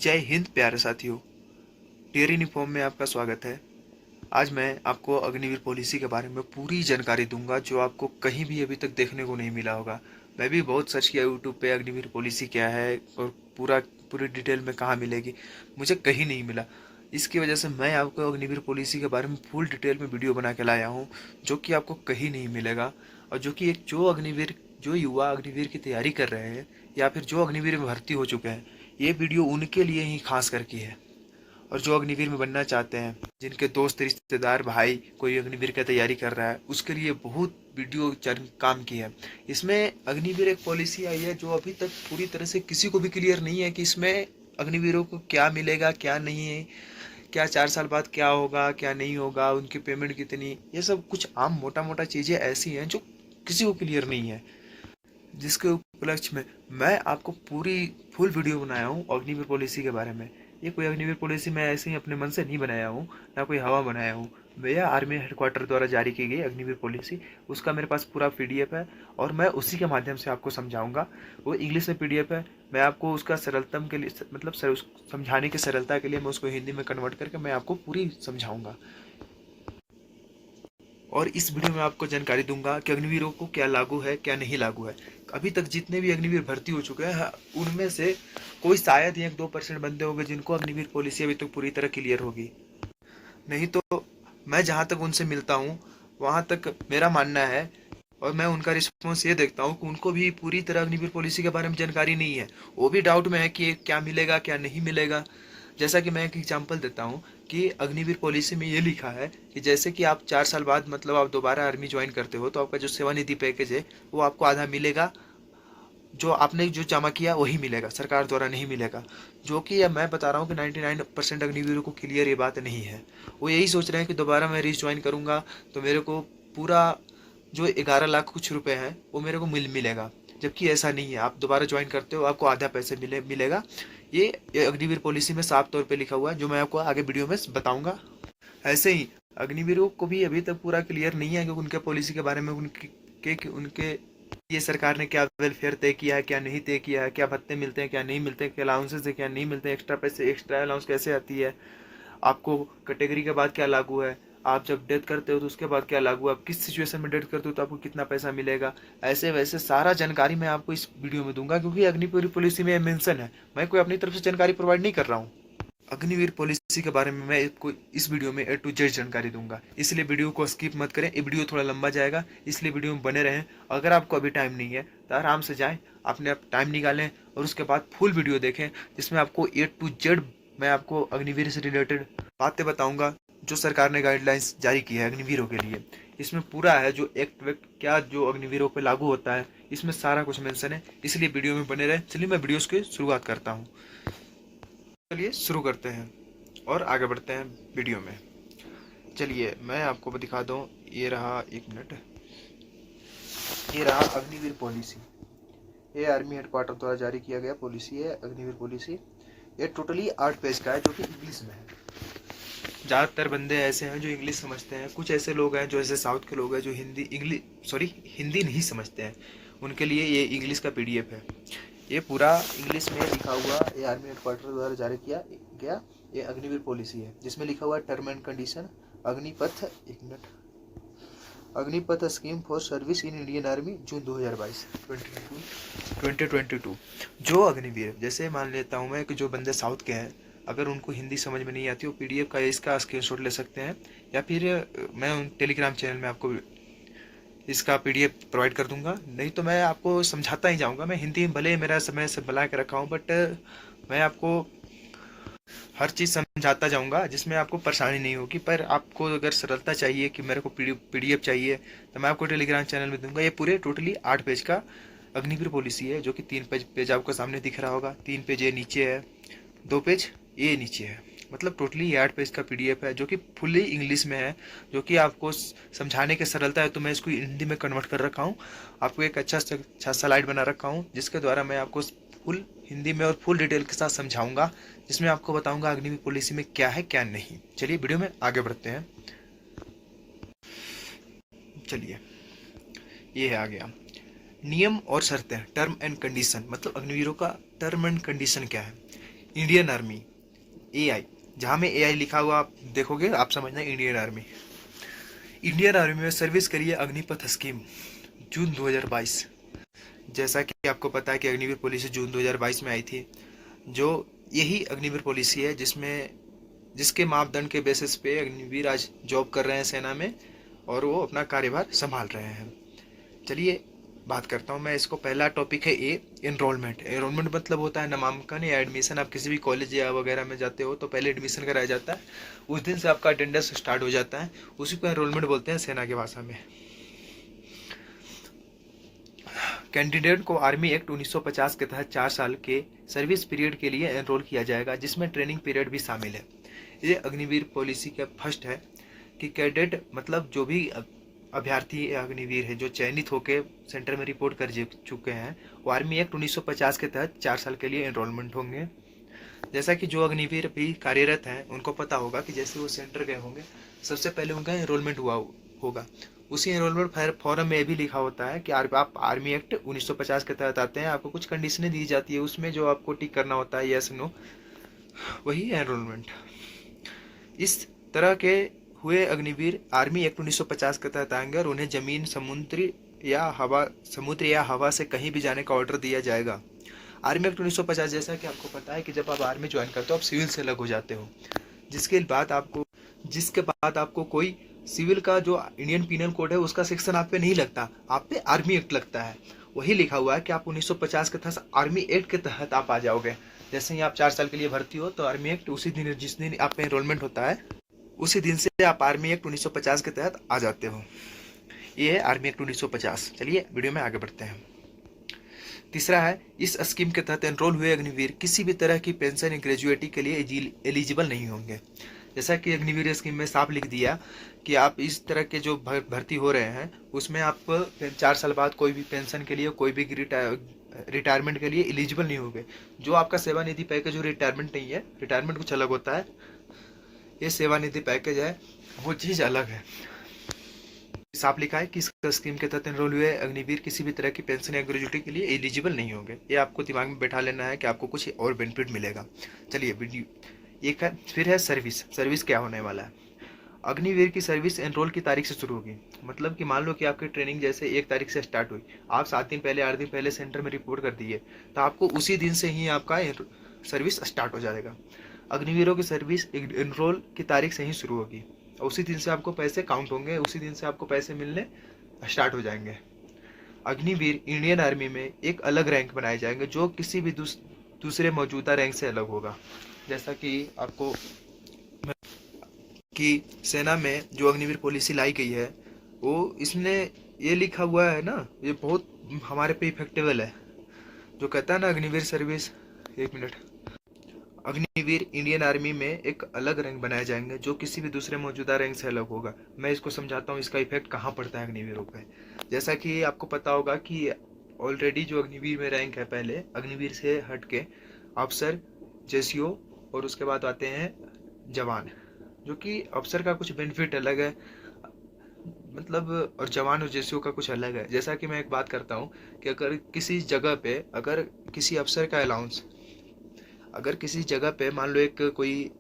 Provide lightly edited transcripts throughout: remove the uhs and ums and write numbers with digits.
जय हिंद प्यारे साथियों। डेयर यूनिफॉर्म में आपका स्वागत है। आज मैं आपको अग्निवीर पॉलिसी के बारे में पूरी जानकारी दूंगा जो आपको कहीं भी अभी तक देखने को नहीं मिला होगा। मैं भी बहुत सर्च किया यूट्यूब पे अग्निवीर पॉलिसी क्या है और पूरी डिटेल में कहाँ मिलेगी, मुझे कहीं नहीं मिला। इसकी वजह से मैं आपको अग्निवीर पॉलिसी के बारे में फुल डिटेल में वीडियो बना के लाया हूँ जो कि आपको कहीं नहीं मिलेगा। और जो कि जो युवा अग्निवीर की तैयारी कर रहे हैं या फिर जो अग्निवीर में भर्ती हो चुके हैं, ये वीडियो उनके लिए ही खास करके है। और जो अग्निवीर में बनना चाहते हैं, जिनके दोस्त रिश्तेदार भाई कोई अग्निवीर की तैयारी कर रहा है, उसके लिए बहुत वीडियो काम की है। इसमें अग्निवीर एक पॉलिसी आई है जो अभी तक पूरी तरह से किसी को भी क्लियर नहीं है कि इसमें अग्निवीरों को क्या मिलेगा क्या नहीं है, क्या 4 साल बाद क्या होगा क्या नहीं होगा, उनकी पेमेंट कितनी, ये सब कुछ आम मोटा मोटा चीज़ें ऐसी हैं जो किसी को क्लियर नहीं है। जिसके उपलक्ष्य में मैं आपको पूरी फुल वीडियो बनाया हूँ अग्निवीर पॉलिसी के बारे में। ये कोई अग्निवीर पॉलिसी मैं ऐसे ही अपने मन से नहीं बनाया हूँ, ना कोई हवा बनाया हूँ। भैया आर्मी हेडक्वार्टर द्वारा जारी की गई अग्निवीर पॉलिसी, उसका मेरे पास पूरा पीडीएफ है और मैं उसी के माध्यम से आपको समझाऊंगा। वो इंग्लिश में पीडीएफ है, मैं आपको उसका सरलतम के लिए मतलब समझाने की सरलता के लिए मैं उसको हिंदी में कन्वर्ट करके मैं आपको पूरी समझाऊंगा। और इस वीडियो में आपको जानकारी दूंगा कि अग्निवीरों को क्या लागू है क्या नहीं लागू है। अभी तक जितने भी अग्निवीर भर्ती हो चुके हैं उनमें से कोई शायद ही 1-2% बंदे होंगे जिनको अग्निवीर पॉलिसी अभी तक पूरी तरह क्लियर होगी। नहीं तो मैं जहाँ तक उनसे मिलता हूँ वहाँ तक मेरा मानना है और मैं उनका रिस्पॉन्स ये देखता हूँ कि उनको भी पूरी तरह अग्निवीर पॉलिसी के बारे में जानकारी नहीं है। वो भी डाउट में है कि क्या मिलेगा क्या नहीं मिलेगा। जैसा कि मैं एक एग्जांपल देता हूँ कि अग्निवीर पॉलिसी में ये लिखा है कि जैसे कि आप 4 साल बाद मतलब आप दोबारा आर्मी ज्वाइन करते हो तो आपका जो सेवानिधि पैकेज है वो आपको आधा मिलेगा। जो आपने जो जमा किया वही मिलेगा, सरकार द्वारा नहीं मिलेगा। जो कि अब मैं बता रहा हूँ कि 99% अग्निवीरों को क्लियर ये बात नहीं है। वो यही सोच रहे हैं कि दोबारा मैं रीच ज्वाइन करूँगा तो मेरे को पूरा जो 11 लाख कुछ रुपए हैं वो मेरे को मिलेगा। जबकि ऐसा नहीं है, आप दोबारा ज्वाइन करते हो आपको आधा पैसे मिलेगा। ये अग्निवीर पॉलिसी में साफ तौर पे लिखा हुआ है, जो मैं आपको आगे वीडियो में बताऊंगा। ऐसे ही अग्निवीरों को भी अभी तक पूरा क्लियर नहीं है कि उनके पॉलिसी के बारे में उनके ये सरकार ने क्या वेलफेयर तय किया है क्या नहीं तय किया है, क्या भत्ते मिलते हैं क्या नहीं मिलते हैं, क्या अलाउंसेस है क्या नहीं मिलते हैं, एक्स्ट्रा पैसे एक्स्ट्रा अलाउंस कैसे आती है, आपको कैटेगरी के बाद क्या लागू है, आप जब डेथ करते हो तो उसके बाद क्या लागू है, आप किस सिचुएशन में डेथ करते हो तो आपको कितना पैसा मिलेगा। ऐसे वैसे सारा जानकारी मैं आपको इस वीडियो में दूंगा क्योंकि अग्निवीर पॉलिसी में मेंशन है। मैं कोई अपनी तरफ से जानकारी प्रोवाइड नहीं कर रहा हूँ। अग्निवीर पॉलिसी के बारे में मैं आपको इस वीडियो में A to Z जानकारी दूंगा, इसलिए वीडियो को स्किप मत करें। ये वीडियो थोड़ा लंबा जाएगा इसलिए वीडियो में बने रहें। अगर आपको अभी टाइम नहीं है तो आराम से जाएं, अपने आप टाइम निकालें और उसके बाद फुल वीडियो देखें जिसमें आपको A to Z मैं आपको अग्निवीर से रिलेटेड बातें बताऊंगा जो सरकार ने गाइडलाइंस जारी की है अग्निवीरों के लिए। इसमें पूरा है जो एक्ट वैक्ट क्या जो अग्निवीरों पर लागू होता है, इसमें सारा कुछ मेंशन है, इसलिए वीडियो में बने रहे। चलिए मैं वीडियोस की शुरुआत करता हूँ। चलिए शुरू करते हैं और आगे बढ़ते हैं वीडियो में। चलिए मैं आपको दिखा दूँ, ये रहा, एक मिनट, ये रहा अग्निवीर पॉलिसी। ये आर्मी हेडक्वार्टर द्वारा जारी किया गया पॉलिसी है अग्निवीर पॉलिसी। ये टोटली 8 पेज का है जो कि इंग्लिश में है। ज़्यादातर बंदे ऐसे हैं जो इंग्लिश समझते हैं, कुछ ऐसे लोग हैं जो ऐसे साउथ के लोग हैं जो हिंदी नहीं समझते हैं, उनके लिए ये इंग्लिश का पीडीएफ है। ये पूरा इंग्लिश में लिखा हुआ ये आर्मी हेडक्वार्टर द्वारा जारी किया गया ये अग्निवीर पॉलिसी है, जिसमें लिखा हुआ टर्म एंड कंडीशन अग्निपथ, एक minute, Agnipath scheme for service in Indian army June 2022। जो अग्निवीर, जैसे मान लेता हूँ मैं कि जो बंदे साउथ के हैं, अगर उनको हिंदी समझ में नहीं आती वो पीडीएफ का इसका स्क्रीनशॉट ले सकते हैं, या फिर मैं उन टेलीग्राम चैनल में आपको इसका पीडीएफ प्रोवाइड कर दूंगा। नहीं तो मैं आपको समझाता ही जाऊंगा। मैं हिंदी में भले ही मेरा समय से बना के रखा हूँ बट मैं आपको हर चीज़ समझाता जाऊंगा जिसमें आपको परेशानी नहीं होगी। पर आपको अगर सरलता चाहिए कि मेरे को पीडीएफ चाहिए तो मैं आपको टेलीग्राम चैनल में दूंगा। ये पूरे टोटली 8 पेज का अग्निवीर पॉलिसी है जो कि 3 पेज आपको सामने दिख रहा होगा, 3 पेज ये नीचे है, 2 पेज ये नीचे है, मतलब टोटली 8 पेज का पीडीएफ है जो कि फुल्ली इंग्लिश में है। जो कि आपको समझाने की सरलता है तो मैं इसको हिंदी में कन्वर्ट कर रखा हूँ। आपको एक अच्छा स्लाइड बना रखा हूँ जिसके द्वारा मैं आपको फुल हिंदी में और फुल डिटेल के साथ समझाऊंगा, जिसमें आपको बताऊंगा अग्निवीर पॉलिसी में क्या है क्या नहीं। चलिए वीडियो में आगे बढ़ते हैं। चलिए ये है आ गया नियम और शर्तें, टर्म एंड कंडीशन, मतलब अग्निवीरों का टर्म एंड कंडीशन क्या है। इंडियन आर्मी, एआई, जहाँ में एआई लिखा हुआ आप देखोगे आप समझना इंडियन आर्मी। इंडियन आर्मी में सर्विस करिए अग्निपथ स्कीम, जून 2022। जैसा कि आपको पता है कि अग्निवीर पॉलिसी जून 2022 में आई थी, जो यही अग्निवीर पॉलिसी है जिसके मापदंड के बेसिस पे अग्निवीर आज जॉब कर रहे हैं सेना में और वो अपना कार्यभार संभाल रहे हैं। चलिए बात करता हूँ मैं। इसको पहला टॉपिक है ए, एनरोलमेंट। एनरोलमेंट मतलब होता है नामांकन या एडमिशन। आप किसी भी कॉलेज या वगैरह में जाते हो तो पहले एडमिशन कराया जाता है, उस दिन से आपका अटेंडेंस स्टार्ट हो जाता है, उसी को एनरोलमेंट बोलते हैं सेना की भाषा में। कैंडिडेट को आर्मी एक्ट 1950 के तहत 4 साल के सर्विस पीरियड के लिए एनरोल किया जाएगा, जिसमें ट्रेनिंग पीरियड भी शामिल है। ये अग्निवीर पॉलिसी का फर्स्ट है कि कैडेट मतलब जो भी अभ्यर्थी अग्निवीर है जो चयनित होकर सेंटर में रिपोर्ट कर चुके हैं, वो आर्मी एक्ट 1950 के तहत 4 साल के लिए एनरोलमेंट होंगे। जैसा कि जो अग्निवीर भी कार्यरत हैं उनको पता होगा कि जैसे वो सेंटर गए होंगे सबसे पहले उनका एनरोलमेंट हुआ होगा। उसी एनरोलमेंट फॉर्म में भी लिखा होता है कि आप आर्मी एक्ट 1950 के तहत आते हैं, आपको कुछ कंडीशनें दी जाती है, उसमें जो आपको टिक करना होता है यस नो, वही एनरोलमेंट। इस तरह के हुए अग्निवीर आर्मी एक्ट 1950 के तहत आएंगे और उन्हें जमीन समुद्र या हवा से कहीं भी जाने का ऑर्डर दिया जाएगा। आर्मी एक्ट 1950 जैसा कि आपको पता है कि जब आप आर्मी ज्वाइन करते हो आप सिविल से अलग हो जाते हो, जिसके बाद आपको कोई सिविल का जो इंडियन पीनल कोड है उसका सेक्शन आप पे नहीं लगता, आप पे आर्मी एक्ट लगता है। वही लिखा हुआ है कि आप 1950 के तहत आर्मी एक्ट के तहत आप आ जाओगे। जैसे ही आप 4 साल के लिए भर्ती हो तो आर्मी एक्ट उसी दिन, जिस दिन आप पे एनरोलमेंट होता है उसी दिन से आप आर्मी एक्ट 1950 के तहत आ जाते हो। ये है आर्मी एक्ट 1950। चलिए वीडियो में आगे बढ़ते हैं। तीसरा है, इस स्कीम के तहत एनरोल हुए अग्निवीर किसी भी तरह की पेंशन या ग्रेजुएटी के लिए एलिजिबल नहीं होंगे। जैसा कि अग्निवीर स्कीम में साफ लिख दिया कि आप इस तरह के जो भर्ती हो रहे हैं उसमें आप 4 साल बाद कोई भी पेंशन के लिए, कोई भी रिटायरमेंट के लिए एलिजिबल नहीं होंगे। जो आपका सेवानिधि पैकेज, जो रिटायरमेंट नहीं है, रिटायरमेंट कुछ अलग होता है, ये सेवानिधि पैकेज है, वो चीज़ अलग है। साफ लिखा है कि इस स्कीम के तहत एनरोल हुए अग्निवीर किसी भी तरह की पेंशन या ग्रेजुएटी के लिए एलिजिबल नहीं होंगे। ये आपको दिमाग में बैठा लेना है कि आपको कुछ और बेनिफिट मिलेगा। चलिए वीडियो एक है, फिर है सर्विस क्या होने वाला है। अग्निवीर की सर्विस एनरोल की तारीख से शुरू होगी। मतलब कि मान लो कि आपकी ट्रेनिंग जैसे 1 तारीख से स्टार्ट हुई, आप 7 दिन पहले 8 दिन पहले सेंटर में रिपोर्ट कर दिए तो आपको उसी दिन से ही आपका सर्विस स्टार्ट हो जाएगा। अग्निवीरों की सर्विस एनरोल की तारीख से ही शुरू होगी, उसी दिन से आपको पैसे काउंट होंगे, उसी दिन से आपको पैसे मिलने स्टार्ट हो जाएंगे। अग्निवीर इंडियन आर्मी में एक अलग रैंक बनाए जाएंगे जो किसी भी दूसरे मौजूदा रैंक से अलग होगा। जैसा कि आपको कि सेना में जो अग्निवीर पॉलिसी लाई गई है वो इसमें ये लिखा हुआ है ना, ये बहुत हमारे पे इफेक्टिबल है, जो कहता है ना अग्निवीर सर्विस। एक मिनट। अग्निवीर इंडियन आर्मी में एक अलग रैंक बनाए जाएंगे जो किसी भी दूसरे मौजूदा रैंक से अलग होगा। मैं इसको समझाता हूँ इसका इफेक्ट कहाँ पड़ता है अग्निवीरों पे। जैसा कि आपको पता होगा कि ऑलरेडी जो अग्निवीर में रैंक है, पहले अग्निवीर से हट के अफसर, जेसीओ और उसके बाद आते हैं जवान, जो कि अफसर का कुछ बेनिफिट अलग है मतलब, और जवान और जेसीओ का कुछ अलग है। जैसा कि मैं एक बात करता हूँ कि अगर किसी जगह पे, अगर किसी अफसर का अलाउंस, अगर किसी जगह पे मान लो एक कोई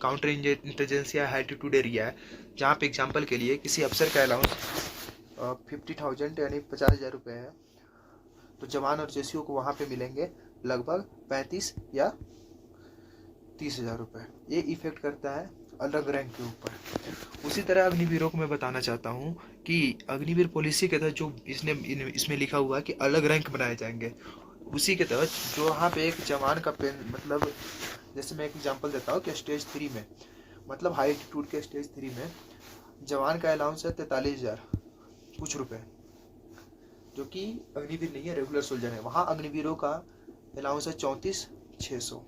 काउंटर इंटेलिजेंस या एल्टीट्यूड एरिया है जहाँ पे एग्जांपल के लिए किसी अफसर का अलाउंस 50,000 यानी 50,000 रुपये है, तो जवान और जेसीओ को वहाँ पे मिलेंगे लगभग 35 या 30,000 रुपये। ये इफेक्ट करता है अलग रैंक के ऊपर। उसी तरह अग्निवीरों को मैं बताना चाहता हूँ कि अग्निवीर पॉलिसी के तहत जो इसमें लिखा हुआ है कि अलग रैंक बनाए जाएंगे, उसी के तहत जो वहाँ पे एक जवान का मतलब, जैसे मैं एक एग्जांपल देता हूँ कि स्टेज 3 में, मतलब हाई एल्टीट्यूड के स्टेज 3 में जवान का अलाउंस है 43,000 कुछ रुपए, जो कि अग्निवीर नहीं है, रेगुलर सोल्जर है। वहाँ अग्निवीरों का अलाउंस है 34,600।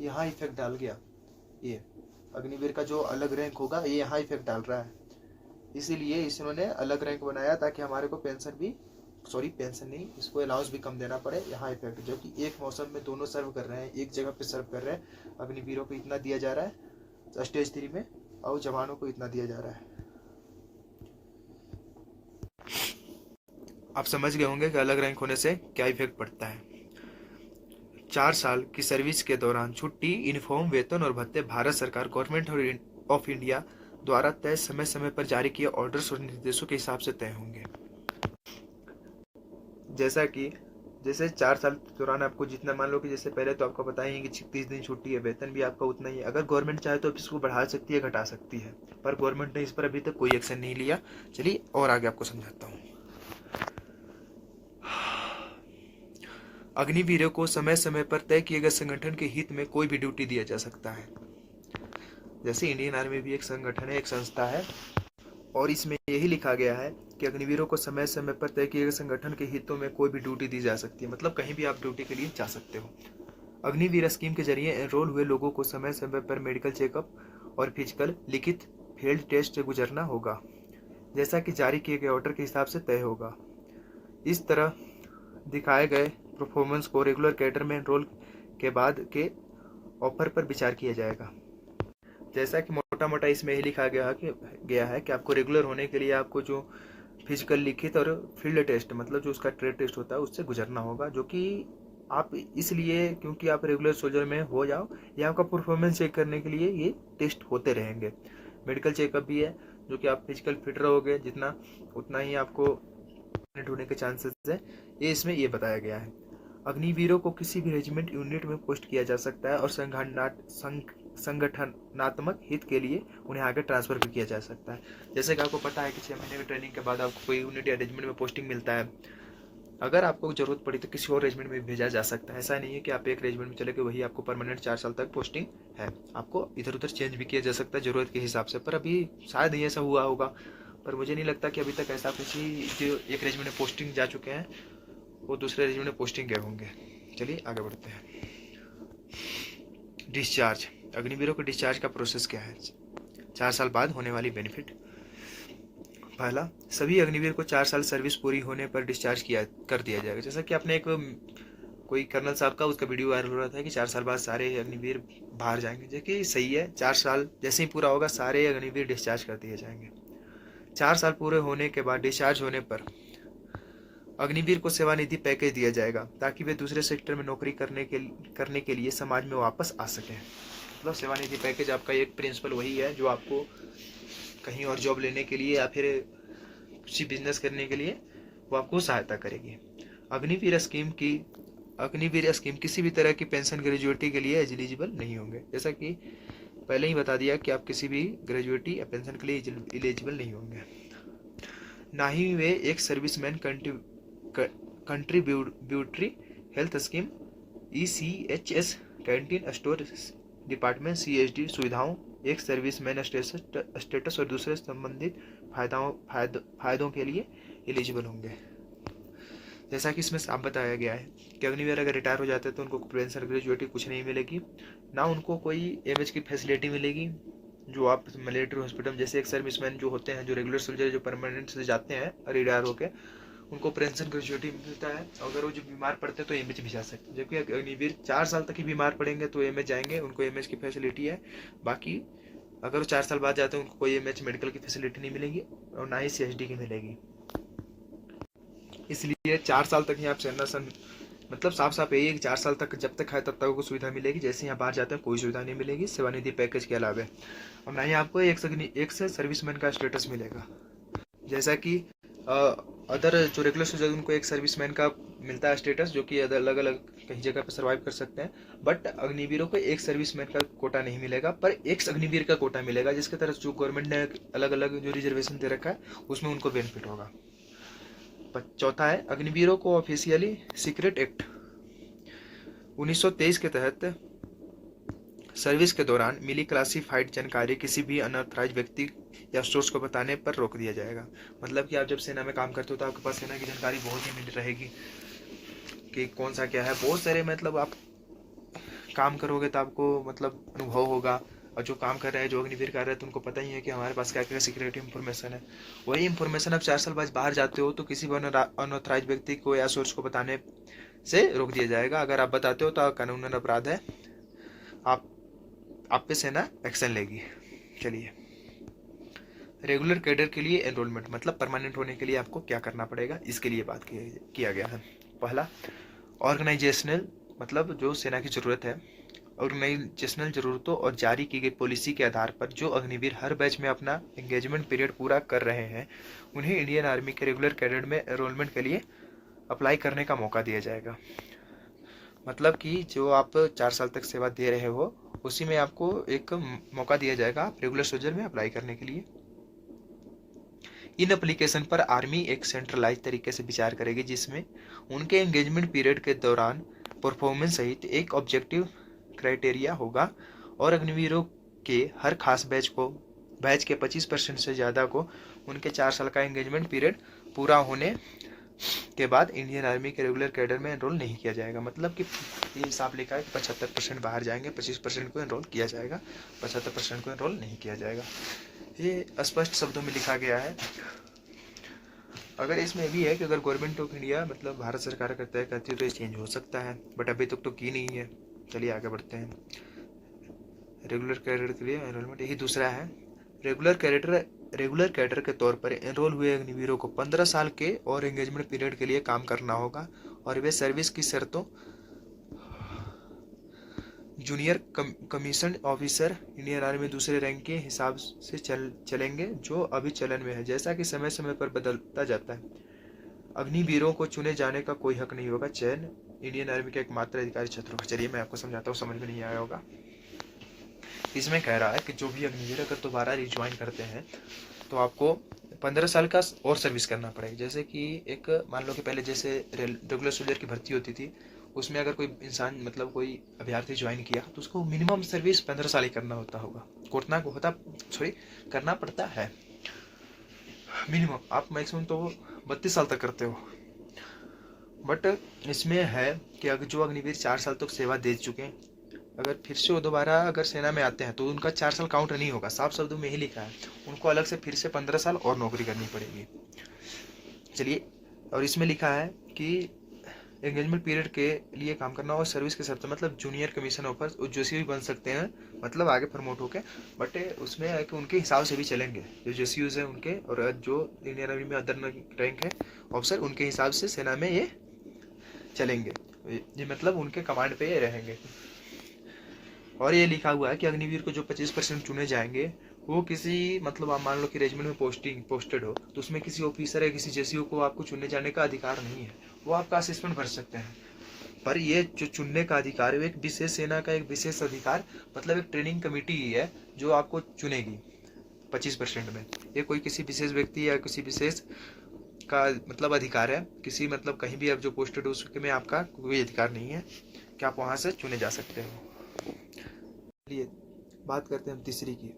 यहाँ इफेक्ट डाल गया, ये अग्निवीर का जो अलग रैंक होगा ये यहाँ इफेक्ट डाल रहा है। इसीलिए इन्होंने अलग रैंक बनाया ताकि हमारे को पेंशन नहीं, इसको अलाउंस भी कम देना पड़े। यहाँ इफेक्ट, जो कि एक मौसम में दोनों सर्व कर रहे हैं, एक जगह पे सर्व कर रहे हैं। अग्निवीरों को इतना दिया जा रहा है स्टेज 3 में और जवानों को इतना दिया जा रहा है। आप समझ गए होंगे कि अलग रैंक होने से क्या इफेक्ट पड़ता है। 4 साल की सर्विस के दौरान छुट्टी, यूनिफॉर्म, वेतन और भत्ते भारत सरकार गवर्नमेंट ऑफ इंडिया द्वारा तय समय समय पर जारी किए ऑर्डर्स और निर्देशों के हिसाब से तय होंगे। जैसा कि जैसे 4 साल के दौरान आपको जितना, मान लो कि जैसे पहले तो आपको पता ही है कि 36 दिन छुट्टी है, वेतन भी आपका उतना ही है। अगर गवर्नमेंट चाहे तो इसको बढ़ा सकती है, घटा सकती है, पर गवर्नमेंट ने इस पर अभी तक कोई एक्शन नहीं लिया। चलिए और आगे आपको समझाता हूँ। अग्निवीरों को समय समय पर तय किए गए संगठन के हित में कोई भी ड्यूटी दिया जा सकता है। जैसे इंडियन आर्मी भी एक संगठन है, एक संस्था है, और इसमें यही लिखा गया है कि अग्निवीरों को समय समय पर तय किए गए संगठन के हितों में कोई भी ड्यूटी दी जा सकती है, मतलब कहीं भी आप ड्यूटी के लिए जा सकते हो। अग्निवीर स्कीम के जरिए एनरोल हुए लोगों को समय समय पर मेडिकल चेकअप और फिजिकल लिखित फील्ड टेस्ट से गुजरना होगा, जैसा कि जारी किए गए ऑर्डर के हिसाब से तय होगा। इस तरह दिखाए गए परफॉर्मेंस को रेगुलर कैडर में एनरोल के बाद के ऑफर पर विचार किया जाएगा। जैसा कि मोटा मोटा इसमें यही लिखा गया है कि आपको रेगुलर होने के लिए आपको जो फिजिकल लिखित और फील्ड टेस्ट, मतलब जो उसका ट्रेड टेस्ट होता है, उससे गुजरना होगा, जो कि आप इसलिए क्योंकि आप रेगुलर सोल्जर में हो जाओ, या आपका परफॉर्मेंस चेक करने के लिए ये टेस्ट होते रहेंगे। मेडिकल चेकअप भी है, जो कि आप फिजिकल फिट रहोगे जितना, उतना ही आपको होने के चांसेस है, ये इसमें ये बताया गया है। अग्निवीरों को किसी भी रेजिमेंट यूनिट में पोस्ट किया जा सकता है और संगठनात्मक हित के लिए उन्हें आगे ट्रांसफर भी किया जा सकता है। जैसे कि आपको पता है कि 6 महीने की ट्रेनिंग के बाद आपको कोई यूनिट या रेजिमेंट में पोस्टिंग मिलता है, अगर आपको जरूरत पड़ी तो किसी और रेजिमेंट में भेजा जा सकता है। ऐसा नहीं है कि आप एक रेजिमेंट में चले गए वही आपको परमानेंट 4 साल तक पोस्टिंग है, आपको इधर उधर चेंज भी किया जा सकता है जरूरत के हिसाब से। पर अभी शायद ही ऐसा हुआ होगा, पर मुझे नहीं लगता कि अभी तक ऐसा कुछ ही, जो एक रेजिमेंट में पोस्टिंग जा चुके हैं वो दूसरे रेजिमेंट में पोस्टिंग गए होंगे। चलिए आगे बढ़ते हैं। डिस्चार्ज, अग्निवीरों के डिस्चार्ज का प्रोसेस क्या है? 4 साल बाद होने वाली बेनिफिट। पहला, सभी अग्निवीर को 4 साल सर्विस पूरी होने पर डिस्चार्ज कर दिया जाएगा। जैसा कि आपने एक कोई कर्नल साहब का उसका वीडियो वायरल हो रहा था कि 4 साल बाद सारे अग्निवीर बाहर जाएंगे, जो कि सही है। 4 साल जैसे ही पूरा होगा सारे अग्निवीर डिस्चार्ज कर दिए जाएंगे। 4 साल पूरे होने के बाद डिस्चार्ज होने पर अग्निवीर को सेवानिधि पैकेज दिया जाएगा, ताकि वे दूसरे सेक्टर में नौकरी करने के लिए समाज में वापस आ सकें। मतलब सेवानिधि पैकेज आपका एक प्रिंसिपल वही है जो आपको कहीं और जॉब लेने के लिए या फिर किसी बिजनेस करने के लिए वो आपको सहायता करेगी। अग्निवीर स्कीम किसी भी तरह की पेंशन ग्रेजुएटी के लिए एलिजिबल नहीं होंगे। जैसा कि पहले ही बता दिया कि आप किसी भी ग्रेजुएटी या पेंशन के लिए एलिजिबल नहीं होंगे। ना ही वे एक serviceman contributory health scheme, ECHS, canteen store department, CSD सुविधाओं, एक सर्विसमैन स्टेटस और दूसरे संबंधित फायदों के लिए एलिजिबल होंगे। जैसा कि इसमें साफ बताया गया है कि अग्निवीर अगर रिटायर हो जाते हैं तो उनको पेंशन ग्रेजुएटी कुछ नहीं मिलेगी, ना उनको कोई एमएच की फैसिलिटी मिलेगी। जो आप मिलिट्री हॉस्पिटल, जैसे एक सर्विसमैन जो होते हैं, जो रेगुलर सोल्जर जो परमानेंट से जाते हैं रिटायर होकर, उनको पेंशन ग्रेजुएटी मिलता है। अगर वो जो बीमार पड़ते हैं तो एमएच भी जा सकते हैं, जबकि अग्निवीर 4 साल तक ही बीमार पड़ेंगे तो एमएच जाएंगे, उनको एमएच की फैसिलिटी है। बाकी अगर वो 4 साल बाद जाते हैं उनको कोई एमएच मेडिकल की फैसिलिटी नहीं मिलेगी और ना ही CSD की मिलेगी। इसलिए 4 साल तक ही आप सेना मतलब साफ यही है कि 4 साल तक जब तक है तब तक आपको सुविधा मिलेगी। जैसे यहाँ बाहर जाते हैं कोई सुविधा नहीं मिलेगी सेवानिधि पैकेज के अलावा, और ना ही आपको एक से सर्विसमैन का स्टेटस मिलेगा। जैसा कि अदर जो रेगुलर सोल्जर उनको एक सर्विसमैन का मिलता है स्टेटस, जो कि अलग अलग कहीं जगह पर सर्वाइव कर सकते हैं, बट अग्निवीरों को एक सर्विसमैन का कोटा नहीं मिलेगा, पर एक अग्निवीर का कोटा मिलेगा, जिसके तरफ जो गवर्नमेंट ने अलग अलग जो रिजर्वेशन दे रखा है उसमें उनको बेनिफिट होगा। चौथा है, अग्निवीरों को ऑफिशियली सीक्रेट एक्ट 1923 के तहत सर्विस के दौरान मिली क्लासिफाइड जानकारी किसी भी अनऑथराइज व्यक्ति या सोर्स को बताने पर रोक दिया जाएगा। मतलब कि आप जब सेना में काम करते हो तो आपके पास सेना की जानकारी बहुत ही मिल रहेगी कि कौन सा क्या है, बहुत सारे, मतलब आप काम करोगे तो आपको मतलब अनुभव होगा, और जो काम कर रहे हैं, जो अग्निवीर कर रहे हैं, तो उनको पता ही है कि हमारे पास क्या क्या सीक्रेट इंफॉर्मेशन है। वही इंफॉर्मेशन आप 4 साल बाद बाहर जाते हो तो किसी भी अनऑथराइज व्यक्ति को या सोर्स को बताने से रोक दिया जाएगा। अगर आप बताते हो तो कानूनन अपराध है, आप पे सेना एक्शन लेगी। चलिए, रेगुलर कैडर के लिए एनरोलमेंट, मतलब परमानेंट होने के लिए आपको क्या करना पड़ेगा, इसके लिए बात किया गया है। पहला, ऑर्गेनाइजेशनल मतलब जो सेना की ज़रूरत है, ऑर्गेनाइजेशनल ज़रूरतों और जारी की गई पॉलिसी के आधार पर जो अग्निवीर हर बैच में अपना एंगेजमेंट पीरियड पूरा कर रहे हैं, उन्हें इंडियन आर्मी के रेगुलर कैडेट में एनरोलमेंट के लिए अप्लाई करने का मौका दिया जाएगा। मतलब कि जो आप 4 साल तक सेवा दे रहे हो, उसी में आपको एक मौका दिया जाएगा आप रेगुलर सोल्जर में अप्लाई करने के लिए। इन एप्लीकेशन पर आर्मी एक सेंट्रलाइज तरीके से विचार करेगी, जिसमें उनके एंगेजमेंट पीरियड के दौरान परफॉर्मेंस सहित एक ऑब्जेक्टिव क्राइटेरिया होगा और अग्निवीरों के हर खास बैच के 25% से ज़्यादा को उनके 4 साल का एंगेजमेंट पीरियड पूरा होने के बाद इंडियन आर्मी के रेगुलर कैडर में एनरोल नहीं किया जाएगा। मतलब कि ये हिसाब लिखा है कि 75% बाहर जाएंगे, 25% को एनरोल किया जाएगा, 75% को एनरोल नहीं किया जाएगा। ये स्पष्ट शब्दों में लिखा गया है। अगर इसमें भी है कि अगर गवर्नमेंट ऑफ इंडिया मतलब भारत सरकार करता है करती है तो ये चेंज हो सकता है, बट अभी तक तो की नहीं है। चलिए आगे बढ़ते हैं। रेगुलर कैडर के लिए एनरोलमेंट यही दूसरा है। रेगुलर कैडर के तौर पर एनरोल हुए अग्निवीरों को 15 साल के और एंगेजमेंट पीरियड के लिए काम करना होगा और वे सर्विस की शर्तों junior commission officer Indian army दूसरे रैंक के हिसाब से चलेंगे जो अभी चलन में है, जैसा कि समय समय पर बदलता जाता है। अग्निवीरों को चुने जाने का कोई हक नहीं होगा। चयन इंडियन आर्मी के एकमात्र अधिकारी छात्रों का। चलिए मैं आपको समझाता हूँ, समझ में नहीं आया होगा। इसमें कह रहा है कि जो भी अग्निवीर अगर दोबारा रिज्वाइन करते हैं तो आपको 15 साल का और सर्विस करना पड़ेगा। जैसे कि एक मान लो कि पहले जैसे रेगुलर सोल्जर की भर्ती होती थी, उसमें अगर कोई इंसान मतलब कोई अभ्यर्थी ज्वाइन किया तो उसको मिनिमम सर्विस 15 साल ही करना करना पड़ता है मिनिमम। आप मैक्सिमम तो 32 साल तक करते हो। बट इसमें है कि अगर जो अग्निवीर 4 साल तक सेवा दे चुके हैं, अगर फिर से वो दोबारा अगर सेना में आते हैं तो उनका 4 साल काउंट नहीं होगा। साफ शब्दों में ही लिखा है, उनको अलग से फिर से 15 साल और नौकरी करनी पड़ेगी। चलिए, और इसमें लिखा है कि एंगेजमेंट पीरियड के लिए काम करना और सर्विस के शर्त मतलब जूनियर कमीशन ऑफर जोशी भी बन सकते हैं, मतलब आगे प्रमोट होके। बट उसमें है कि उनके हिसाब से भी चलेंगे, जो जोशीज है उनके और जो इंडियन आर्मी में अदर रैंक है ऑफिसर, उनके हिसाब से सेना में ये चलेंगे। ये मतलब उनके कमांड पे ये रहेंगे। और ये लिखा हुआ है कि अग्निवीर को जो 25% चुने जाएंगे वो किसी मतलब आप मान लो कि रेजिमेंट में पोस्टेड हो तो उसमें किसी ऑफिसर या किसी जेसीओ को आपको चुनने जाने का अधिकार नहीं है। वो आपका असेसमेंट भर सकते हैं, पर ये जो चुनने का अधिकार है एक विशेष सेना का एक विशेष अधिकार, मतलब एक ट्रेनिंग कमेटी ही है जो आपको चुनेगी 25% में। ये कोई किसी विशेष व्यक्ति या किसी विशेष का मतलब अधिकार है। किसी मतलब कहीं भी आप जो पोस्टेड हो उसके में आपका कोई अधिकार नहीं है कि आप वहाँ से चुने जा सकते हो। चलिए बात करते हैं हम तीसरी की।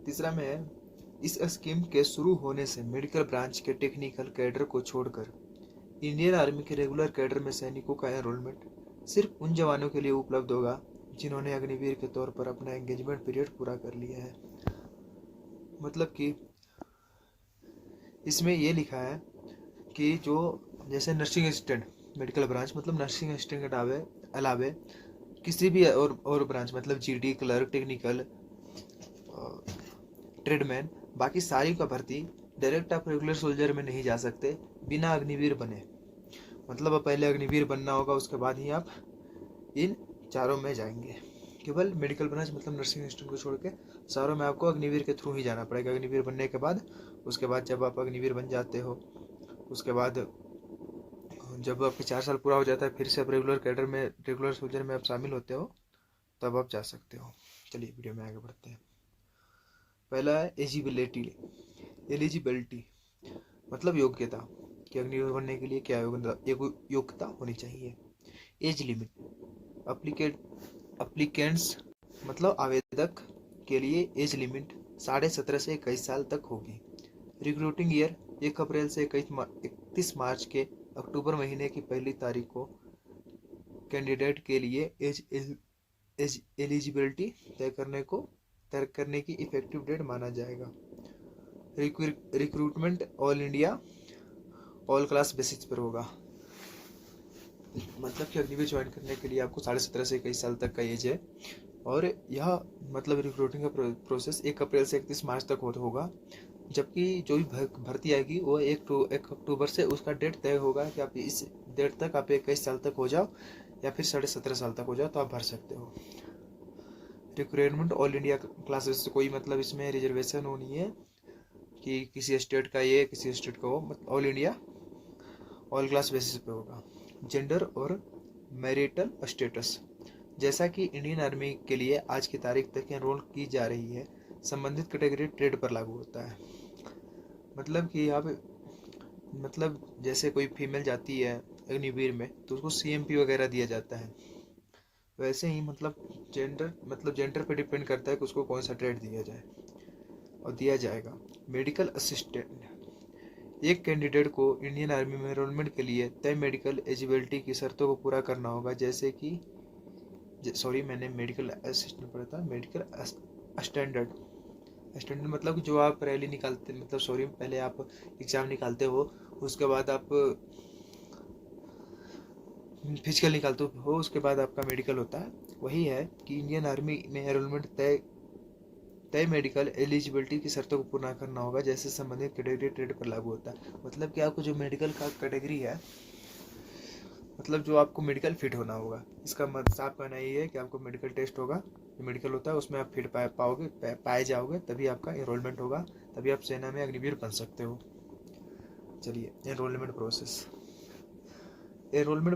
तीसरा में है, इस स्कीम के शुरू होने से मेडिकल ब्रांच के टेक्निकल कैडर को छोड़कर इंडियन आर्मी के रेगुलर कैडर में सैनिकों का एनरोलमेंट सिर्फ उन जवानों के लिए उपलब्ध होगा जिन्होंने अग्निवीर के तौर पर अपना एंगेजमेंट पीरियड पूरा कर लिया है। मतलब कि इसमें ये लिखा है कि जो जैसे नर्सिंग असिस्टेंट मेडिकल ब्रांच मतलब नर्सिंग असिस्टेंट के अलावे किसी भी और ब्रांच मतलब जीडी, क्लर्क, टेक्निकल, ट्रेडमैन, बाकी सारी का भर्ती डायरेक्ट आप रेगुलर सोल्जर में नहीं जा सकते बिना अग्निवीर बने। मतलब पहले अग्निवीर बनना होगा, उसके बाद ही आप इन चारों में जाएंगे। केवल मेडिकल ब्रांच मतलब नर्सिंग असिस्टेंट को छोड़ के सारों में आपको अग्निवीर के थ्रू ही जाना पड़ेगा। अग्निवीर बनने के बाद उसके बाद जब आप अग्निवीर बन जाते हो, उसके बाद जब आपके 4 साल पूरा हो जाता है फिर से आप रेगुलर सोल्जर में आप शामिल होते हो, तब आप जा सकते हो। चलिए वीडियो में आगे बढ़ते हैं। पहला है एलिजिबिलिटी मतलब योग्यता कि अग्निवीर बनने के लिए क्या योग्यता होनी चाहिए। एज लिमिट अप्लीकेंट्स मतलब आवेदक के लिए एज लिमिट 17.5 से 21 साल तक होगी। रिक्रूटिंग ईयर 1 अप्रैल से 31 मार्च के अक्टूबर महीने की पहली तारीख को कैंडिडेट के लिए एज एलिजिबिलिटी तय करने की इफेक्टिव डेट माना जाएगा। Recruitment all India all class basis पर होगा। मतलब कि अग्निवीर ज्वाइन करने के लिए आपको 17.5 से 21 साल तक का एज है और यह मतलब रिक्रूटिंग का प्रोसेस 1 अप्रैल से 31 मार्च तक होगा। जबकि जो भी भर्ती आएगी वो 1 अक्टूबर से उसका डेट तय होगा कि आप इस डेट तक आप 21 साल तक हो जाओ या फिर 17.5 साल तक हो जाए तो आप भर सकते हो। रिक्वायरमेंट ऑल इंडिया क्लासेस से कोई मतलब इसमें रिजर्वेशन होनी है कि किसी स्टेट का ये किसी स्टेट का वो, मतलब all India all class basis पे होगा। जेंडर और मैरिटल स्टेटस, जैसा कि इंडियन आर्मी के लिए आज की तारीख तक एनरोल की जा रही है, संबंधित कैटेगरी ट्रेड पर लागू होता है। मतलब कि आप मतलब जैसे कोई फीमेल जाती है अग्निवीर में तो उसको सीएमपी वगैरह दिया जाता है, वैसे ही मतलब जेंडर पे डिपेंड करता है कि उसको कौन सा ट्रेड दिया जाए और दिया जाएगा। मेडिकल असिस्टेंट, एक कैंडिडेट को इंडियन आर्मी में एनरोलमेंट के लिए तय मेडिकल एलिजिबिलिटी की शर्तों को पूरा करना होगा, जैसे कि मैंने मेडिकल असिस्टेंट पढ़ा था, मेडिकल स्टैंडर्ड मतलब जो आप रैली निकालते पहले आप एग्ज़ाम निकालते हो, उसके बाद आप फिजिकल निकालते हो, उसके बाद आपका मेडिकल होता है। वही है कि इंडियन आर्मी में एनरोलमेंट तय मेडिकल एलिजिबिलिटी की शर्तों को पूरा करना होगा, जैसे संबंधित कैटेगरी ट्रेड पर लागू होता है। मतलब कि आपको जो मेडिकल का कैटेगरी है, मतलब जो आपको मेडिकल फिट होना होगा, इसका मतलब साफ कहना ये है कि आपको मेडिकल टेस्ट होगा, जो मेडिकल होता है उसमें आप फिट पाए जाओगे, तभी आपका एनरोलमेंट होगा, तभी आप सेना में अग्निवीर बन सकते हो। चलिए, एनरोलमेंट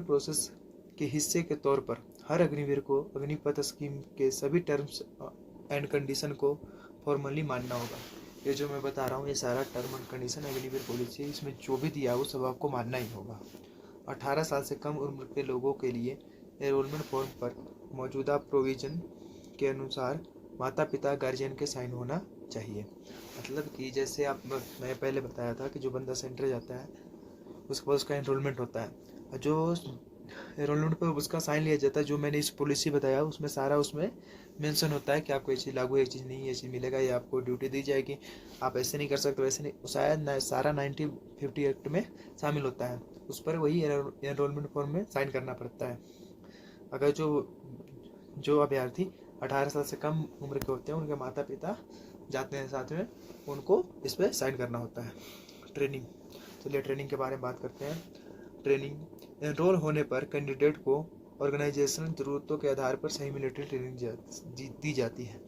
प्रोसेस के हिस्से के तौर पर हर अग्निवीर को अग्निपथ स्कीम के सभी टर्म्स एंड कंडीशन को फॉर्मली मानना होगा। ये जो मैं बता रहा हूँ, ये सारा term and condition Agniveer policy, इसमें जो भी दिया है वो सब आपको मानना ही होगा। 18 साल से कम उम्र के लोगों के लिए एनरोलमेंट फॉर्म पर मौजूदा प्रोविजन के अनुसार माता पिता गार्जियन के साइन होना चाहिए। मतलब कि जैसे मैं पहले बताया था कि जो बंदा सेंटर जाता है उसके बाद उसका एनरोलमेंट होता है, जो एनरोलमेंट पर उसका साइन लिया जाता है, जो मैंने इस पॉलिसी बताया उसमें सारा उसमें मेंशन होता है कि आपको ये चीज़ लागू है, ये चीज़ नहीं, ये चीज़ मिलेगा, ये आपको ड्यूटी दी जाएगी, आप ऐसे नहीं कर सकते, वैसे नहीं, शायद सारा 1950 एक्ट में शामिल होता है। उस पर वही एनरोलमेंट फॉर्म में साइन करना पड़ता है। अगर जो अभ्यर्थी 18 साल से कम उम्र के होते हैं, उनके माता पिता जाते हैं साथ में, उनको इस पर साइन करना होता है। ट्रेनिंग, चलिए ट्रेनिंग के बारे में बात करते हैं। ट्रेनिंग, एनरोल होने पर कैंडिडेट को ऑर्गेनाइजेशनल ज़रूरतों के आधार पर सही मिलिट्री ट्रेनिंग दी जाती है।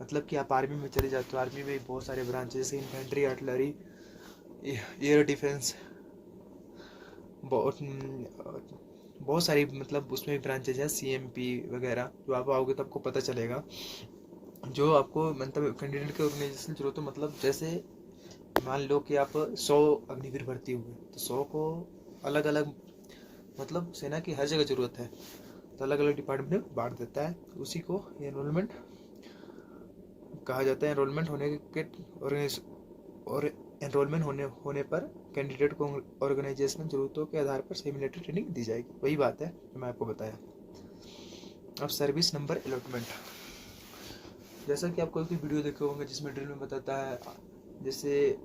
मतलब कि आप आर्मी में चले जाते हो, आर्मी में बहुत सारे ब्रांच जैसे इन्फेंट्री, आर्टिलरी, एयर डिफेंस, बहुत सारी मतलब उसमें ब्रांचेज हैं, सीएमपी वगैरह, जो आप आओगे तो आपको पता चलेगा। जो आपको मतलब कैंडिडेट के ऑर्गेनाइजेशन जरूरत हो, मतलब जैसे मान लो कि आप 100 अग्निवीर भर्ती हुए तो 100 को अलग अलग मतलब सेना की हर जगह ज़रूरत है, तो अलग अलग डिपार्टमेंट में बांट देता है, उसी को एनरोलमेंट कहा जाता है। एनरोलमेंट होने के और एनरोलमेंट होने पर कैंडिडेट को ऑर्गेनाइजेशनल ज़रूरतों के आधार पर सही मिलिट्री ट्रेनिंग दी जाएगी। वही बात है जो मैं आपको बताया। अब सर्विस नंबर अलॉटमेंट, जैसा कि आप कोई वीडियो देखे होंगे जिसमें ड्रिल में बताता है, जैसे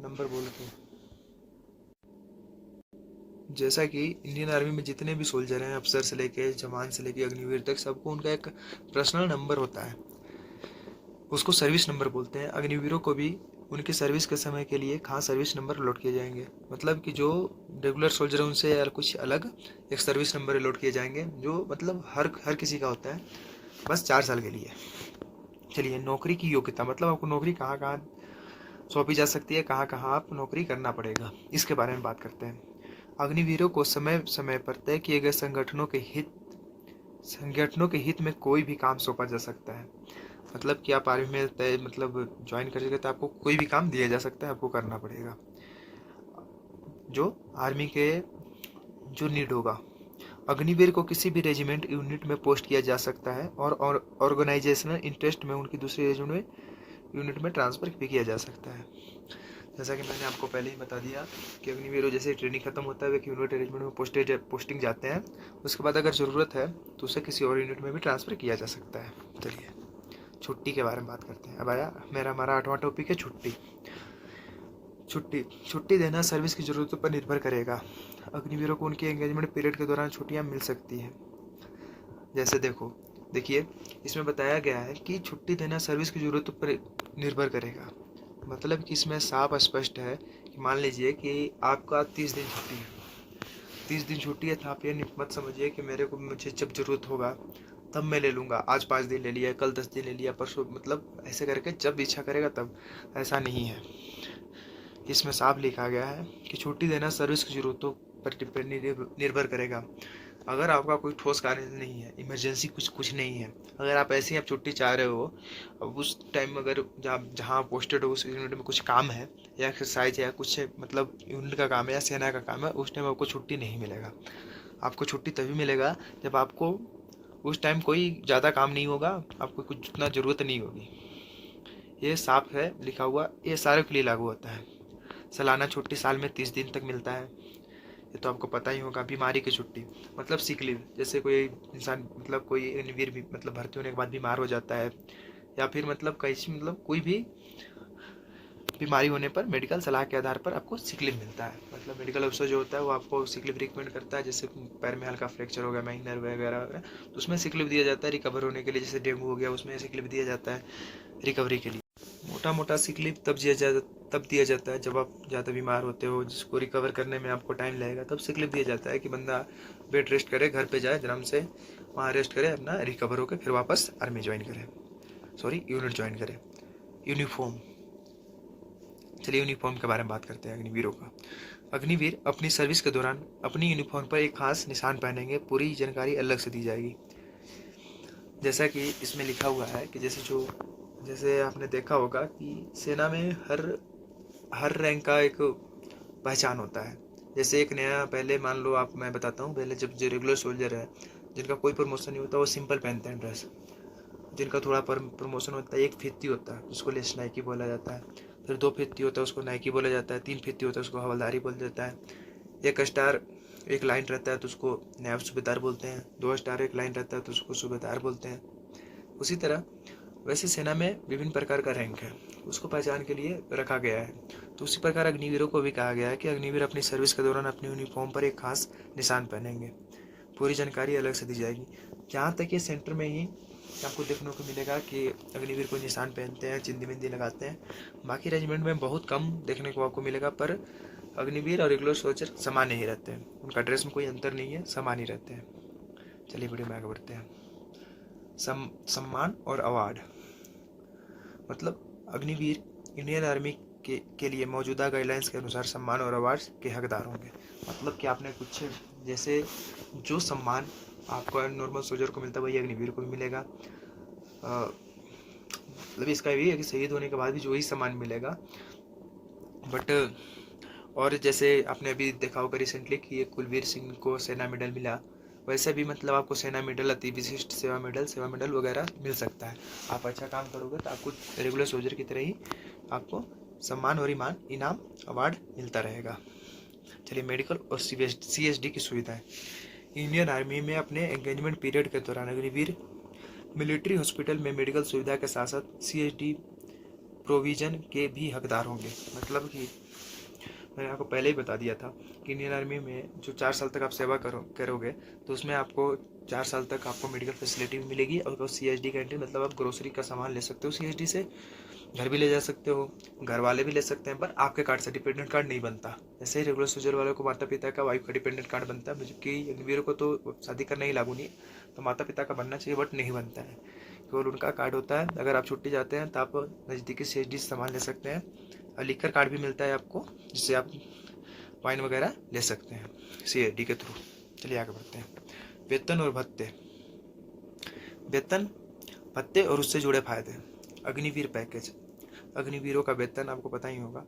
नंबर बोल के, जैसा कि इंडियन आर्मी में जितने भी सोल्जर हैं, अफसर से लेके जवान से लेके अग्निवीर तक, सबको उनका एक पर्सनल नंबर होता है, उसको सर्विस नंबर बोलते हैं। अग्निवीरों को भी उनकी सर्विस के समय के लिए कहाँ सर्विस नंबर अलॉट किए जाएंगे, मतलब कि जो रेगुलर सोल्जर हैं उनसे कुछ अलग एक सर्विस नंबर अलॉट किए जाएंगे, जो मतलब हर किसी का होता है, बस 4 साल के लिए। चलिए, नौकरी की योग्यता, मतलब आपको नौकरी कहाँ कहाँ सौंपी जा सकती है, कहाँ कहाँ आप नौकरी करना पड़ेगा, इसके बारे में बात करते हैं। अग्निवीरों को समय समय पर तय किए गए संगठनों के हित में कोई भी काम सौंपा जा सकता है। मतलब कि आप आर्मी में तय मतलब ज्वाइन करेंगे तो आपको कोई भी काम दिया जा सकता है, आपको करना पड़ेगा जो आर्मी के जो नीड होगा। अग्निवीर को किसी भी रेजिमेंट यूनिट में पोस्ट किया जा सकता है और ऑर्गेनाइजेशनल इंटरेस्ट में उनकी दूसरी यूनिट में ट्रांसफ़र भी किया जा सकता है। जैसा कि मैंने आपको पहले ही बता दिया कि अग्निवीरों जैसे ट्रेनिंग खत्म होता है वे यूनिट अरेंजमेंट में पोस्टिंग जाते हैं, उसके बाद अगर ज़रूरत है तो उसे किसी और यूनिट में भी ट्रांसफ़र किया जा सकता है। चलिए, छुट्टी के बारे में बात करते हैं। अब हमारा 8वां टॉपिक है छुट्टी देना सर्विस की ज़रूरतों पर निर्भर करेगा। अग्निवीरों को उनके एंगेजमेंट पीरियड के दौरान छुट्टियां मिल सकती हैं। जैसे देखिए इसमें बताया गया है कि छुट्टी देना सर्विस की ज़रूरतों पर निर्भर करेगा। मतलब कि इसमें साफ स्पष्ट है कि मान लीजिए कि आपका 30 दिन छुट्टी है, 30 दिन छुट्टी है तो आप ये मत समझिए कि मुझे जब ज़रूरत होगा तब मैं ले लूँगा। आज 5 दिन ले लिया, कल 10 दिन ले लिया, परसों, मतलब ऐसे करके जब इच्छा करेगा तब। ऐसा नहीं है। इसमें साफ लिखा गया है कि छुट्टी देना सर्विस की ज़रूरतों पर निर्भर करेगा। अगर आपका कोई ठोस कार्य नहीं है, इमरजेंसी कुछ कुछ नहीं है, अगर आप ऐसे ही आप छुट्टी चाह रहे हो, अब उस टाइम अगर जहाँ पोस्टेड हो उस यूनिट में कुछ काम है या एक्सरसाइज या कुछ मतलब यूनिट का काम है या सेना का काम है, उस टाइम आपको छुट्टी नहीं मिलेगा। आपको छुट्टी तभी मिलेगा जब आपको उस टाइम कोई ज़्यादा काम नहीं होगा, आपको कुछ उतना ज़रूरत नहीं होगी। ये साफ है लिखा हुआ, ये सारे के लिए लागू होता है। सालाना छुट्टी साल में 30 दिन तक मिलता है, ये तो आपको पता ही होगा। बीमारी की छुट्टी मतलब सिक लीव, जैसे कोई इंसान मतलब कोई अग्निवीर भी मतलब भर्ती होने के बाद बीमार हो जाता है या फिर मतलब कैसी मतलब कोई भी बीमारी होने पर मेडिकल सलाह के आधार पर आपको सिक लीव मिलता है। मतलब मेडिकल अफसर जो होता है वो आपको सिक लीव रिकमेंड करता है। जैसे पैर में हल्का फ्रैक्चर हो गया, माइनर वगैरह वगैरह, तो उसमें सिक लीव दिया जाता है रिकवर होने के लिए। जैसे डेंगू हो गया, उसमें सिक लीव दिया जाता है रिकवरी के लिए। मोटा मोटा सिक लीव तब दिया जाता है जब आप ज़्यादा बीमार होते हो, जिसको रिकवर करने में आपको टाइम लगेगा, तब सिक लीव दिया जाता है कि बंदा बेड रेस्ट करे, घर पे जाए आराम से, वहाँ रेस्ट करे, अपना रिकवर होकर फिर वापस आर्मी ज्वाइन करे, सॉरी यूनिट ज्वाइन करे। यूनिफॉर्म, चलिए यूनिफॉर्म के बारे में बात करते हैं अग्निवीरों का। अग्निवीर अपनी सर्विस के दौरान अपनी यूनिफॉर्म पर एक खास निशान पहनेंगे, पूरी जानकारी अलग से दी जाएगी। जैसा कि इसमें लिखा हुआ है कि जैसे आपने देखा होगा कि सेना में हर रैंक का एक पहचान होता है। जैसे एक नया, पहले मान लो आप, मैं बताता हूँ, पहले जब जो रेगुलर सोल्जर है जिनका कोई प्रमोशन नहीं होता वो सिंपल पहनते हैं ड्रेस। जिनका थोड़ा प्रमोशन होता है, एक फित्ती होता है उसको लेस नाइकी बोला जाता है, फिर 2 फित्ती होता है उसको नाइकी बोला जाता है, 3 फित्ती होता है उसको हवलदारी बोला जाता है, 1 स्टार एक लाइन रहता है तो उसको नायब सूबेदार बोलते हैं, 2 स्टार एक लाइन रहता है तो उसको सूबेदार बोलते हैं। उसी तरह वैसे सेना में विभिन्न प्रकार का रैंक है, उसको पहचान के लिए रखा गया है। तो उसी प्रकार अग्निवीरों को भी कहा गया है कि अग्निवीर अपनी सर्विस के दौरान अपनी यूनिफॉर्म पर एक खास निशान पहनेंगे, पूरी जानकारी अलग से दी जाएगी। जहाँ तक ये सेंटर में ही आपको देखने को मिलेगा कि अग्निवीर को निशान पहनते हैं, चिंदी बिंदी लगाते हैं। बाकी रेजिमेंट में बहुत कम देखने को आपको मिलेगा, पर अग्निवीर और रेगुलर सोल्जर समान ही रहते हैं, उनका ड्रेस में कोई अंतर नहीं है, समान ही रहते हैं। चलिए वीडियो में आगे बढ़ते हैं। सम्मान और अवार्ड, मतलब अग्निवीर इंडियन आर्मी के लिए मौजूदा गाइडलाइंस के अनुसार सम्मान और अवार्ड के हकदार होंगे। मतलब कि आपने कुछ, जैसे जो सम्मान आपको नॉर्मल सोल्जर को मिलता है वही अग्निवीर को भी मिलेगा। मतलब इसका भी है कि शहीद होने के बाद भी जो ही सम्मान मिलेगा। बट और जैसे आपने अभी देखा होगा रिसेंटली कि ये कुलवीर सिंह को सेना मेडल मिला, वैसे भी मतलब आपको सेना मेडल, अति विशिष्ट सेवा मेडल वगैरह मिल सकता है। आप अच्छा काम करोगे तो आपको रेगुलर सोल्जर की तरह ही आपको सम्मान और इनाम अवार्ड मिलता रहेगा। चलिए मेडिकल और CSD की सुविधाएं। इंडियन आर्मी में अपने एंगेजमेंट पीरियड के दौरान अग्निवीर मिलिट्री हॉस्पिटल में मेडिकल सुविधा के साथ साथ CSD प्रोविजन के भी हकदार होंगे। मतलब कि मैंने आपको पहले ही बता दिया था कि इंडियन आर्मी में जो 4 साल तक आप सेवा करोगे तो उसमें आपको 4 साल तक आपको मेडिकल फैसिलिटी भी मिलेगी। और CSD कैंटीन मतलब आप ग्रोसरी का सामान ले सकते हो CSD से, घर भी ले जा सकते हो, घर वाले भी ले सकते हैं, पर आपके कार्ड से डिपेंडेंट कार्ड नहीं बनता। जैसे ही रेगुलर सोल्जर वालों को माता पिता का, वाइफ का डिपेंडेंट कार्ड बनता है, जबकि अग्निवीरों को तो शादी करना ही लागू नहीं, तो माता पिता का बनना चाहिए, बट नहीं बनता है, केवल उनका कार्ड होता है। अगर आप छुट्टी जाते हैं तो आप नज़दीकी CSD से सामान ले सकते हैं, और लिखकर कार्ड भी मिलता है आपको, जिससे आप वाइन वगैरह ले सकते हैं CSD के थ्रू। चलिए आगे बढ़ते हैं। वेतन और भत्ते, वेतन भत्ते और उससे जुड़े फायदे। अग्निवीर पैकेज, अग्निवीरों का वेतन आपको पता ही होगा।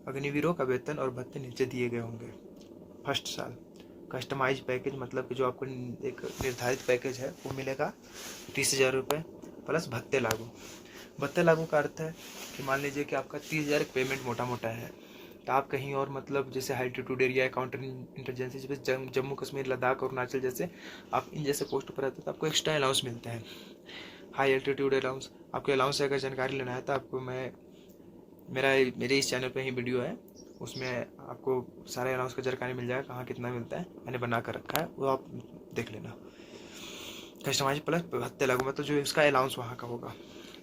अग्निवीरों का वेतन और भत्ते नीचे दिए गए होंगे। फर्स्ट साल कस्टमाइज पैकेज, मतलब कि जो आपको एक निर्धारित पैकेज है वो मिलेगा 30,000 रुपये प्लस भत्ते लागू। भत्ते लागू का अर्थ है कि मान लीजिए कि आपका 30,000 पेमेंट मोटा मोटा है, तो आप कहीं और मतलब जैसे हाई एल्टीट्यूड एरिया, काउंटर इंटरजेंसी, जैसे जम्मू कश्मीर, लद्दाख, अरुणाचल जैसे आप इन जैसे पोस्ट पर आते हैं तो आपको एक्स्ट्रा अलाउंस मिलते हैं, हाई एल्टीट्यूड अलाउंस। आपके अलाउंस से अगर जानकारी लेना है तो आपको मेरे इस चैनल पे ही वीडियो है, उसमें आपको सारे अलाउंस का जानकारी मिल जाएगा, कहाँ कितना मिलता है, मैंने बना कर रखा है, वो आप देख लेना। कस्टमाइज प्लस भत्ते लागू, मतलब जो इसका अलाउंस वहाँ का होगा।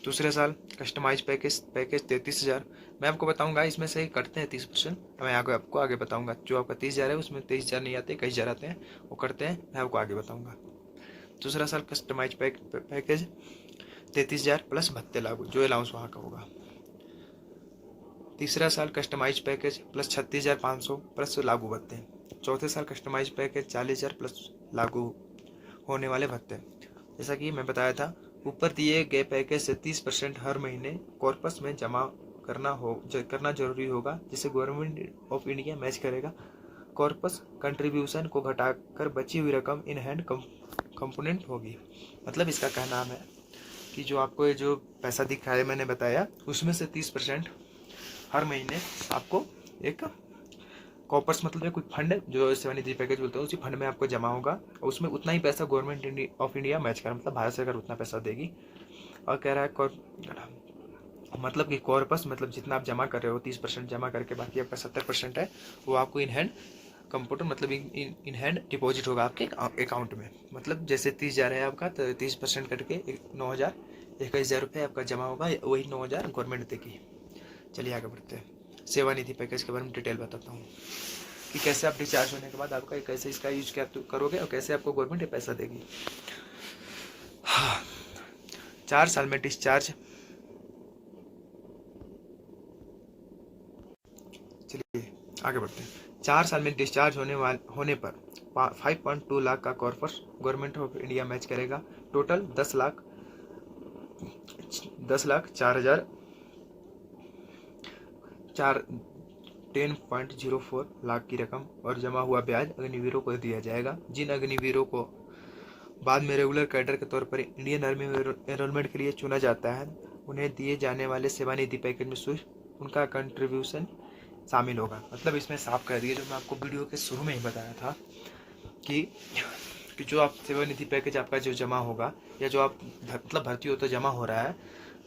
दूसरे साल कस्टमाइज पैकेज 33,000। मैं आपको बताऊंगा इसमें से ही कटते हैं 30%। मैं आपको आगे बताऊंगा। जो आपका 30,000 है उसमें 23,000 नहीं आते, 21,000 आते हैं, वो करते हैं, मैं आपको आगे बताऊंगा। दूसरा साल कस्टमाइज पैकेज 33,000 प्लस भत्ते लागू, जो अलाउंस वहाँ का होगा। तीसरा साल कस्टमाइज पैकेज प्लस 36,500 प्लस लागू भत्ते। चौथे साल कस्टमाइज पैकेज 40,000 प्लस लागू होने वाले भत्ते। जैसा कि मैं बताया था, ऊपर दिए गए पैकेज से 30% हर महीने कॉर्पस में जमा करना जरूरी होगा, जिसे गवर्नमेंट ऑफ इंडिया मैच करेगा। कॉर्पस कंट्रीब्यूशन को घटाकर बची हुई रकम इन हैंड कंपोनेंट होगी। मतलब इसका कहना है कि जो आपको ये जो पैसा दिखाया मैंने बताया, उसमें से 30% हर महीने आपको एक कॉपर्स मतलब कोई फंड, जो सेवानिधि पैकेज बोलते हैं, उसी फंड में आपको जमा होगा और उसमें उतना ही पैसा गवर्नमेंट ऑफ इंडिया मैच करेगा, मतलब भारत सरकार उतना पैसा देगी। और कह रहा है मतलब कि कॉर्पस मतलब जितना आप जमा कर रहे हो 30% जमा करके बाकी आपका 70% है, वो आपको इन हैंड कंप्यूटर मतलब इन हैंड डिपॉजिट होगा आपके अकाउंट में। मतलब जैसे 30,000 है आपका, तो 30% करके 9,000 21,000 रुपये आपका जमा होगा, वही 9,000 गवर्नमेंट देगी। चलिए आगे बढ़ते हैं। सेवानिधि पैकेज के बारे में डिटेल बताता हूँ कि कैसे आप डिस्चार्ज होने के बाद आपका कैसे इसका यूज क्या करोगे और कैसे आपको गवर्नमेंट पैसा देगी। हाँ, 4 साल में डिस्चार्ज। चलिए आगे बढ़ते हैं। 4 साल में डिस्चार्ज होने पर 5.2 लाख का corpus government of India match करेगा। टोटल 10,04 लाख की रकम और जमा हुआ ब्याज अग्निवीरों को दिया जाएगा। जिन अग्निवीरों को बाद में रेगुलर कैडर के तौर पर इंडियन आर्मी में एनरोलमेंट के लिए चुना जाता है, उन्हें दिए जाने वाले सेवानिधि पैकेज में सिर्फ उनका कंट्रीब्यूशन शामिल होगा। मतलब इसमें साफ कर दिया, जो मैं आपको वीडियो के शुरू में ही बताया था कि जो आप सेवानिधि पैकेज आपका जो जमा होगा या जो आप मतलब भर्ती हो तो जमा हो रहा है,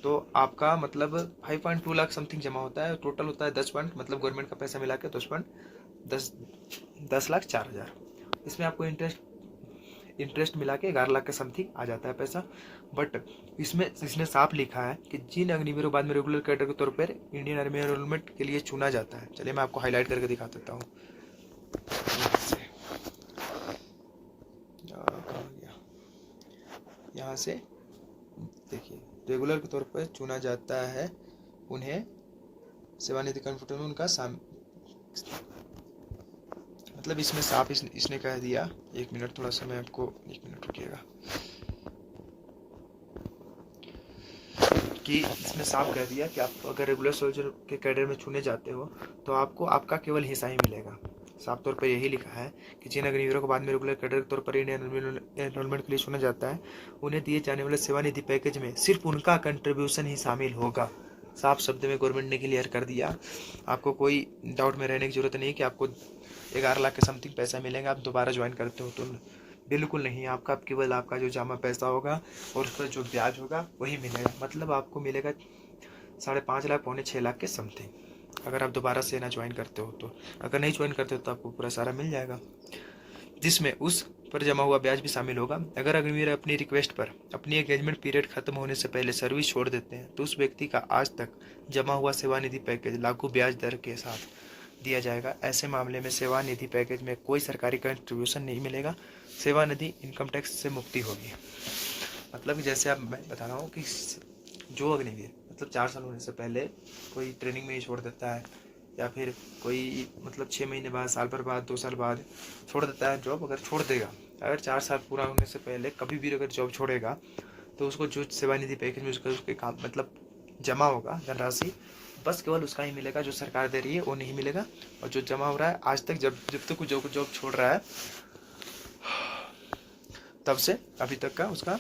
तो आपका मतलब 5.2 लाख समथिंग जमा होता है। टोटल होता है 10 पॉइंट मतलब गवर्नमेंट का पैसा मिला के 10,04,000। इसमें आपको इंटरेस्ट मिला के 11 लाख के समथिंग आ जाता है पैसा। बट इसने साफ लिखा है कि जिन अग्निवीरों बाद में रेगुलर कैडर के तौर पर इंडियन आर्मी एनरोलमेंट के लिए चुना जाता है। चलिए मैं आपको हाईलाइट करके दिखा देता हूँ। यहाँ से देखिए, रेगुलर के तौर पर चुना जाता है उन्हें सेवानिधि कंप्यूटर में उनका मतलब इसमें साफ इसने कह दिया। एक मिनट, थोड़ा सा मैं आपको 1 मिनट रुकिएगा, कि इसमें साफ कह दिया कि आप अगर रेगुलर सोल्जर के कैडर में चुने जाते हो तो आपका केवल हिस्सा ही मिलेगा। साफ तौर पर यही लिखा है कि जिन अग्निवीरों को बाद में रेगुलर कैडर के तौर पर इंडियन एनरोलमेंट के लिए चुना जाता है, उन्हें दिए जाने वाले सेवानिधि पैकेज में सिर्फ उनका कंट्रीब्यूशन ही शामिल होगा। साफ शब्द में गवर्नमेंट ने क्लियर कर दिया। आपको कोई डाउट में रहने की जरूरत नहीं है कि आपको 11 लाख के समथिंग पैसा मिलेगा आप दोबारा ज्वाइन करते हो, तो बिल्कुल नहीं। आपका केवल आपका जो जमा पैसा होगा और उस पर जो ब्याज होगा वही मिलेगा। मतलब आपको मिलेगा 5.5 लाख 6 लाख के समथिंग, अगर आप दोबारा से ना ज्वाइन करते हो तो। अगर नहीं ज्वाइन करते हो तो आपको पूरा सारा मिल जाएगा, जिसमें उस पर जमा हुआ ब्याज भी शामिल होगा। अगर अग्निवीर अपनी रिक्वेस्ट पर अपनी एंगेजमेंट पीरियड खत्म होने से पहले सर्विस छोड़ देते हैं तो उस व्यक्ति का आज तक जमा हुआ सेवानिधि पैकेज लागू ब्याज दर के साथ दिया जाएगा। ऐसे मामले में सेवानिधि पैकेज में कोई सरकारी कंट्रीब्यूशन नहीं मिलेगा। सेवानिधि इनकम टैक्स से मुक्ति होगी। मतलब जैसे अब मैं बता रहा हूँ कि जो अग्निवीर मतलब 4 साल होने से पहले कोई ट्रेनिंग में ही छोड़ देता है, या फिर कोई मतलब 6 महीने बाद, साल भर बाद, 2 साल बाद छोड़ देता है जॉब, अगर छोड़ देगा, अगर 4 साल पूरा होने से पहले कभी भी अगर जॉब छोड़ेगा तो उसको जो सेवानिधि पैकेज में उसके काम मतलब जमा होगा धनराशि, बस केवल उसका ही मिलेगा। जो सरकार दे रही है वो नहीं मिलेगा। और जो जमा हो रहा है आज तक, जब तक जो जॉब छोड़ रहा है तब से अभी तक का उसका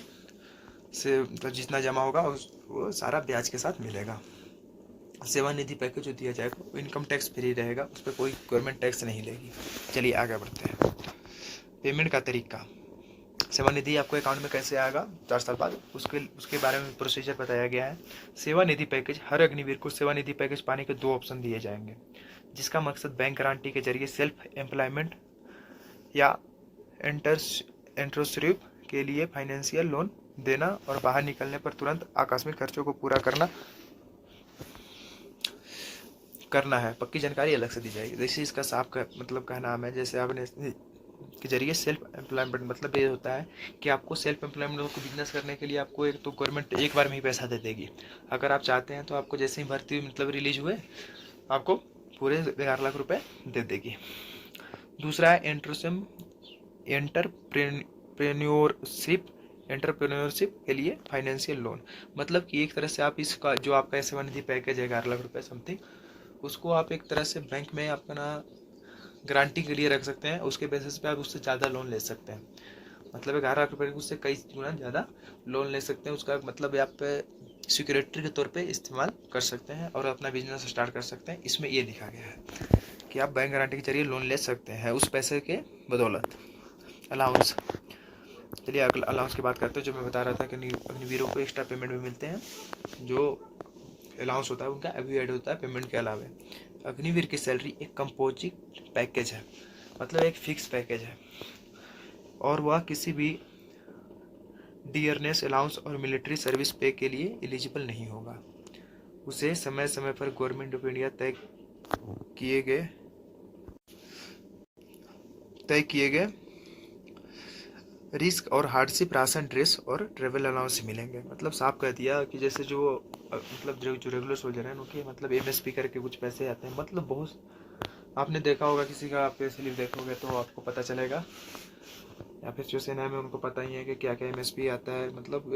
से मतलब जितना जमा होगा वो सारा ब्याज के साथ मिलेगा। सेवानिधि पैकेज जो दिया जाएगा वो इनकम टैक्स फ्री रहेगा, उस पर कोई गवर्नमेंट टैक्स नहीं लेगी। चलिए आगे बढ़ते हैं। पेमेंट का तरीका, सेवानिधि आपको अकाउंट में कैसे आएगा 4 साल बाद, उसके बारे में प्रोसीजर बताया गया है। सेवानिधि पैकेज, हर अग्निवीर को सेवानिधि पैकेज पाने के 2 ऑप्शन दिए जाएंगे, जिसका मकसद बैंक गारंटी के जरिए सेल्फ एम्प्लॉयमेंट या एंटरप्रेन्योरशिप के लिए फाइनेंशियल लोन देना और बाहर निकलने पर तुरंत आकस्मिक खर्चों को पूरा करना है। पक्की जानकारी अलग से दी जाएगी। जैसे इसका साफ का मतलब का नाम है, जैसे आपने के जरिए सेल्फ एम्प्लॉयमेंट, मतलब ये होता है कि आपको सेल्फ एम्प्लॉयमेंट को बिजनेस करने के लिए आपको एक तो गवर्नमेंट एक बार में ही पैसा दे देगी। अगर आप चाहते हैं तो आपको जैसे ही भर्ती मतलब रिलीज हुए आपको पूरे 11 लाख रुपए दे देगी। दूसरा है एंटरप्रेन्योरशिप के लिए फाइनेंशियल लोन। मतलब कि एक तरह से आप इसका जो आपका सेवा निधि पैकेज है 11 लाख रुपए समथिंग, उसको आप एक तरह से बैंक में अपना गारंटी के लिए रख सकते हैं। उसके बेसिस पे आप उससे ज़्यादा लोन ले सकते हैं। मतलब 11 लाख रुपए उससे कई गुना ज़्यादा लोन ले सकते हैं। उसका मतलब आप सिक्योरिटी के तौर पे इस्तेमाल कर सकते हैं और अपना बिजनेस स्टार्ट कर सकते हैं। इसमें ये लिखा गया है कि आप बैंक गारंटी के जरिए लोन ले सकते हैं उस पैसे के बदौलत। अलाउंस, चलिए अलाउंस की बात करते हैं। जो मैं बता रहा था कि अग्निवीरों को एक्स्ट्रा पेमेंट भी मिलते हैं। जो अलाउंस होता है उनका अभी ऐड होता है पेमेंट के अलावा। अग्निवीर की सैलरी एक कंपोजिट पैकेज है, मतलब एक फिक्स पैकेज है और वह किसी भी डियरनेस अलाउंस और मिलिट्री सर्विस पे के लिए एलिजिबल नहीं होगा। उसे समय समय पर गवर्नमेंट ऑफ इंडिया तय किए गए रिस्क और हार्डशिप राशन, ड्रेस और ट्रेवल अलाउंस मिलेंगे। मतलब साफ कह दिया कि जैसे जो मतलब जो रेगुलर सोल्जर हैं उनके मतलब एमएसपी करके कुछ पैसे आते हैं। मतलब बहुत आपने देखा होगा, किसी का पे स्लिप देखोगे तो आपको पता चलेगा, या फिर जो सेना में उनको पता ही है कि क्या क्या एमएसपी आता है। मतलब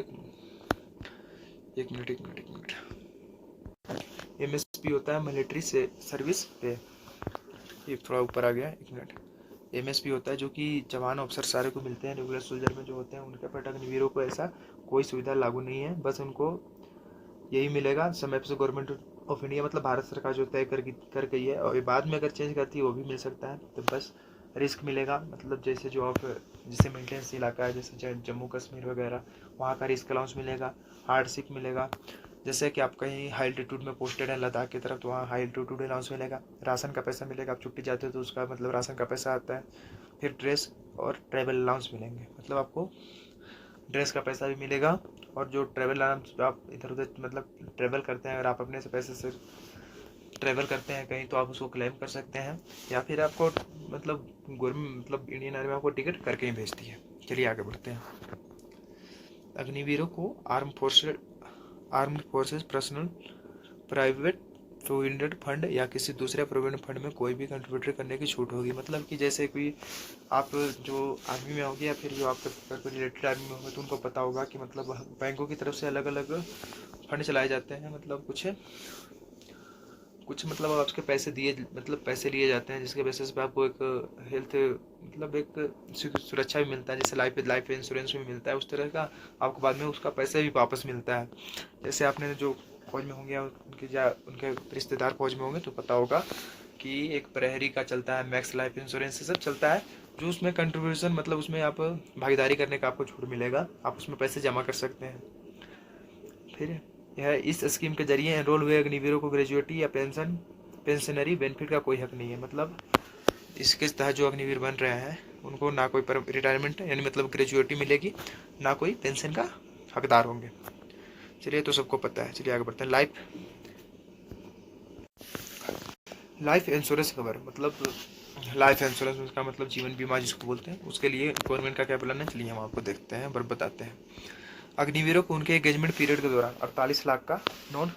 एक मिनट एमएसपी होता है मिलिट्री से सर्विस पे। ये थोड़ा ऊपर आ गया, एक मिनट। एमएसपी होता है जो कि जवान अफसर सारे को मिलते हैं। रेगुलर सोल्जर में जो होते हैं उनके पर अग्निवीरों को ऐसा कोई सुविधा लागू नहीं है। बस उनको यही मिलेगा समय से गवर्नमेंट ऑफ इंडिया मतलब भारत सरकार जो तय कर गई है, और बाद में अगर चेंज करती है वो भी मिल सकता है। तो बस रिस्क मिलेगा, मतलब जैसे जो आप जैसे मेंटेनेंस इलाका है जैसे जम्मू कश्मीर वगैरह, वहाँ का रिस्क अलाउंस मिलेगा, हार्डशिप मिलेगा। जैसे कि आप कहीं हाई एल्टीट्यूड में पोस्टेड है लद्दाख की तरफ, तो वहाँ हाई एल्टीट्यूड अलाउंस मिलेगा। राशन का पैसा मिलेगा, आप छुट्टी जाते हो तो उसका मतलब राशन का पैसा आता है। फिर ड्रेस और ट्रैवल अलाउंस मिलेंगे, मतलब आपको ड्रेस का पैसा भी मिलेगा। और जो ट्रैवल अलाउंस आप इधर उधर मतलब ट्रैवल करते हैं, अगर आप अपने से पैसे से ट्रैवल करते हैं कहीं तो आप उसको क्लेम कर सकते हैं, या फिर आपको मतलब गवर्नमेंट मतलब इंडियन आर्मी आपको टिकट करके ही भेजती है। चलिए आगे बढ़ते हैं। अग्निवीरों को armed forces personal private provident fund या किसी दूसरे प्रोविडेंट फंड में कोई भी कंट्रीब्यूटर करने की छूट होगी। मतलब कि जैसे कोई आप जो आर्मी में होंगे या फिर जो आपके रिलेटेड आर्मी में होंगे तो उनको पता होगा कि मतलब बैंकों की तरफ से अलग अलग फंड चलाए जाते हैं। मतलब कुछ मतलब आपके पैसे पैसे लिए जाते हैं जिसके बेसिस पे आपको एक हेल्थ मतलब एक सुरक्षा भी मिलता है, जैसे लाइफ इंश्योरेंस भी मिलता है उस तरह का। आपको बाद में उसका पैसा भी वापस मिलता है। जैसे आपने जो फौज में होंगे उनके रिश्तेदार फौज में होंगे तो पता होगा कि एक प्रहरी का चलता है, मैक्स लाइफ इंश्योरेंस से सब चलता है, जो उसमें कंट्रीब्यूशन मतलब उसमें आप भागीदारी करने का आपको छूट मिलेगा, आप उसमें पैसे जमा कर सकते हैं। फिर यह इस स्कीम के जरिए एनरोल हुए अग्निवीरों को ग्रेजुएटी या पेंशनरी बेनिफिट का कोई हक नहीं है। मतलब इसके तहत जो अग्निवीर बन रहे हैं उनको ना कोई रिटायरमेंट यानी मतलब ग्रेजुएटी मिलेगी, ना कोई पेंशन का हकदार होंगे। चलिए तो सबको पता है। चलिए आगे बढ़ते हैं। लाइफ इंश्योरेंस कवर, मतलब लाइफ इंश्योरेंस उसका मतलब जीवन बीमा जिसको बोलते हैं, उसके लिए गवर्नमेंट का क्या प्लान है चलिए हम आपको देखते हैं और बताते हैं। अग्निवीरों को उनके एंगेजमेंट पीरियड के दौरान 48 लाख का नॉन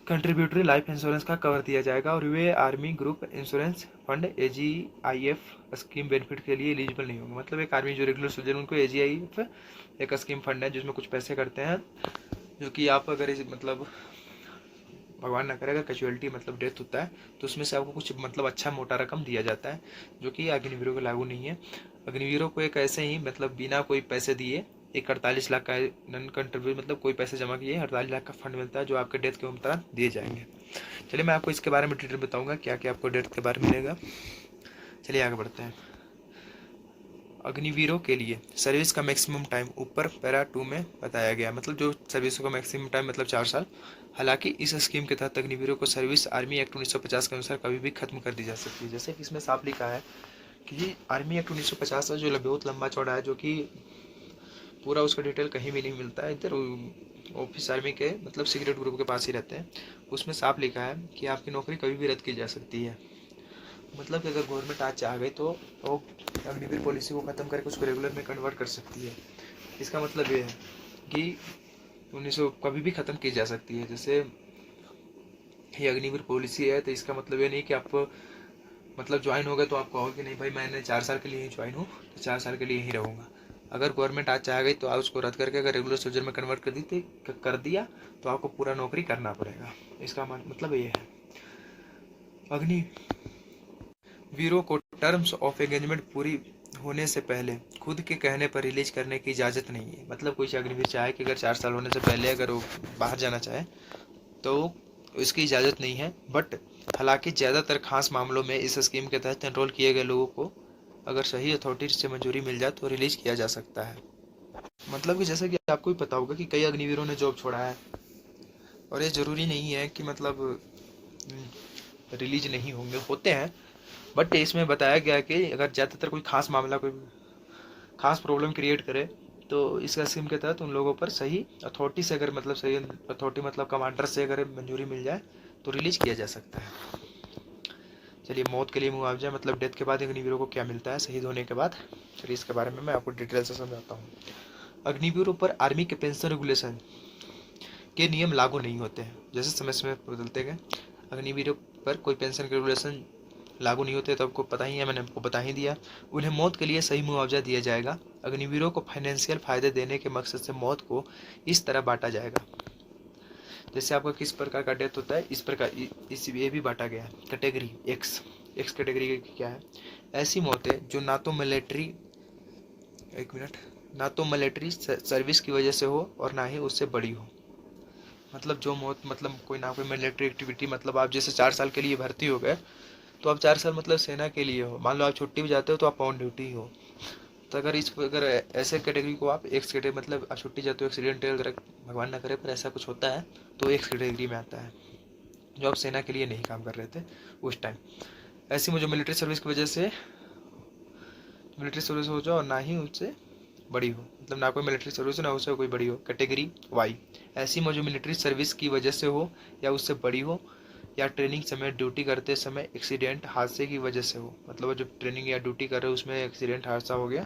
कंट्रीब्यूटरी लाइफ इंश्योरेंस का कवर दिया जाएगा और वे army group insurance fund AGIF scheme benefit के लिए एलिजिबल नहीं होंगे। मतलब एक आर्मी जो रेगुलर सोल्जर उनको AGIF एक स्कीम फंड है जिसमें कुछ पैसे करते हैं, जो कि आप अगर मतलब भगवान ना करेगा कैजुअलिटी मतलब डेथ होता है तो उसमें से आपको कुछ मतलब अच्छा मोटा रकम दिया जाता है, जो कि अग्निवीरों को लागू नहीं है। अग्निवीरों को एक ऐसे ही मतलब बिना कोई पैसे दिए एक 48 लाख का नन कंट्रीब्यूट मतलब कोई पैसे जमा किए 48 लाख का फंड मिलता है, जो आपके डेथ के उपरांत दिए जाएंगे। चलिए मैं आपको इसके बारे में डिटेल बताऊंगा क्या क्या आपको डेथ के बारे में मिलेगा। चलिए आगे बढ़ते हैं। अग्निवीरों के लिए सर्विस का मैक्सिमम टाइम ऊपर पैरा 2 में बताया गया, मतलब जो सर्विसों का मैक्सिमम टाइम मतलब 4 साल। हालांकि इस स्कीम के तहत अग्निवीरों को सर्विस आर्मी एक्ट 1950 के अनुसार कभी भी खत्म कर दी जा सकती है। जैसे कि इसमें साफ लिखा है कि आर्मी एक्ट 1950 जो बहुत लंबा चौड़ा है, जो कि पूरा उसका डिटेल कहीं भी नहीं मिलता है, इधर ऑफिस आर्मी के मतलब सीक्रेट ग्रुप के पास ही रहते हैं। उसमें साफ लिखा है कि आपकी नौकरी कभी भी रद्द की जा सकती है। मतलब कि अगर गवर्नमेंट आज चाह गई तो वो अग्निवीर पॉलिसी को ख़त्म करके उसको रेगुलर में कन्वर्ट कर सकती है। इसका मतलब ये है कि 1900 कभी भी ख़त्म की जा सकती है। जैसे ये अग्निवीर पॉलिसी है तो इसका मतलब ये नहीं कि आप मतलब ज्वाइन हो गए तो आप कहोगे कि नहीं भाई मैंने 4 साल के लिए ही ज्वाइन हूँ तो 4 साल के लिए ही रहूँगा। अगर गवर्नमेंट आज चाह गई तो आप उसको रद्द करके अगर रेगुलर सोल्जर में कन्वर्ट कर दिया तो आपको पूरा नौकरी करना पड़ेगा। इसका मतलब ये है। अग्निवीरों को टर्म्स ऑफ एंगेजमेंट पूरी होने से पहले खुद के कहने पर रिलीज करने की इजाज़त नहीं है। मतलब कोई अग्निवीर चाहे कि अगर 4 साल होने से पहले अगर वो बाहर जाना चाहे तो इसकी इजाज़त नहीं है। बट हालांकि ज़्यादातर खास मामलों में इस स्कीम के तहत एनरोल किए गए लोगों को अगर सही अथॉरिटी से मंजूरी मिल जाए तो रिलीज किया जा सकता है। मतलब कि जैसा कि आपको भी पता होगा कि कई अग्निवीरों ने जॉब छोड़ा है और ये ज़रूरी नहीं है कि मतलब रिलीज नहीं होंगे, होते हैं। बट इसमें बताया गया कि अगर ज़्यादातर कोई खास मामला कोई खास प्रॉब्लम क्रिएट करे तो इस स्कीम के तहत उन लोगों पर सही अथॉरिटी से अगर मतलब सही अथॉरिटी मतलब कमांडर से अगर मंजूरी मिल जाए तो रिलीज किया जा सकता है। चलिए, मौत के लिए मुआवजा मतलब डेथ के बाद अग्निवीरों को क्या मिलता है शहीद होने के बाद, चलिए इसके बारे में मैं आपको डिटेल से समझाता हूँ। अग्निवीरों पर आर्मी के पेंशन रेगुलेशन के नियम लागू नहीं होते हैं। जैसे समय समय बदलते गए अग्निवीरों पर कोई पेंशन के रेगुलेशन लागू नहीं होते, तो आपको पता ही है, मैंने आपको बता ही दिया। उन्हें मौत के लिए सही मुआवजा दिया जाएगा। अग्निवीरों को फाइनेंशियल फायदे देने के मकसद से मौत को इस तरह बांटा जाएगा। जैसे आपका किस प्रकार का डेथ होता है इस प्रकार इस ये भी बांटा गया है। कैटेगरी एक्स एक्स कैटेगरी क्या है? ऐसी मौतें जो ना तो मिलिट्री सर्विस की वजह से हो और ना ही उससे बड़ी हो। मतलब जो मौत मतलब कोई ना कोई मिलिट्री एक्टिविटी, मतलब आप जैसे 4 साल के लिए भर्ती हो गए तो आप 4 साल मतलब सेना के लिए हो। मान लो आप छुट्टी भी जाते हो तो आप ऑन ड्यूटी हो। तो अगर ऐसे कैटेगरी को आप एक्स कैटेगरी मतलब आप छुट्टी जाते हो एक्सीडेंट अगर भगवान ना करे पर ऐसा कुछ होता है तो एक्स कैटेगरी में आता है, जो आप सेना के लिए नहीं काम कर रहे थे उस टाइम। ऐसी मुझे मिलिट्री सर्विस हो जाओ और ना ही उससे बड़ी हो, मतलब ना कोई मिलिट्री सर्विस हो ना उससे कोई बड़ी हो। कैटेगरी वाई ऐसी मुझे मिलिट्री सर्विस की वजह से हो या उससे बड़ी हो या ट्रेनिंग समय ड्यूटी करते समय एक्सीडेंट हादसे की वजह से हो। मतलब जो ट्रेनिंग या ड्यूटी कर रहे हो उसमें एक्सीडेंट हादसा हो गया,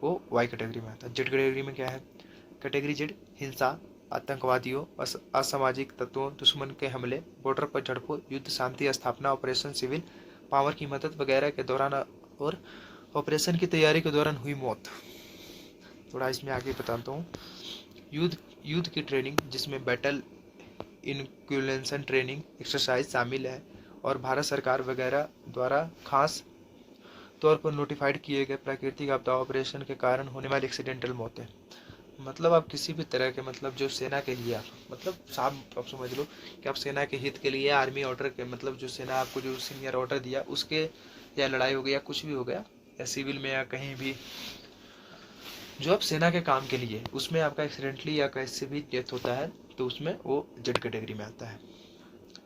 वो वाई कैटेगरी में आता है। जेड कैटेगरी में क्या है? कैटेगरी जेड हिंसा, आतंकवादियों, असामाजिक तत्वों, दुश्मन के हमले, बॉर्डर पर झड़पों, युद्ध शांति स्थापना, ऑपरेशन सिविल पावर की मदद वगैरह के दौरान और ऑपरेशन की तैयारी के दौरान हुई मौत। थोड़ा इसमें आगे बताता हूँ। युद्ध की ट्रेनिंग जिसमें बैटल इनक्यूलेशन ट्रेनिंग एक्सरसाइज शामिल है और भारत सरकार वगैरह द्वारा खास तौर पर नोटिफाइड किए गए प्राकृतिक आपदा ऑपरेशन के कारण होने वाली एक्सीडेंटल मौतें। मतलब आप किसी भी तरह के मतलब जो सेना के लिए आप मतलब साहब आप समझ लो कि आप सेना के हित के लिए आर्मी ऑर्डर के मतलब जो सेना आपको जो सीनियर ऑर्डर दिया उसके, या लड़ाई हो गई या कुछ भी हो गया या सिविल में या कहीं भी जो आप सेना के काम के लिए उसमें आपका एक्सीडेंटली या कैसे भी डेथ होता है तो उसमें वो जेड कैटेगरी में आता है।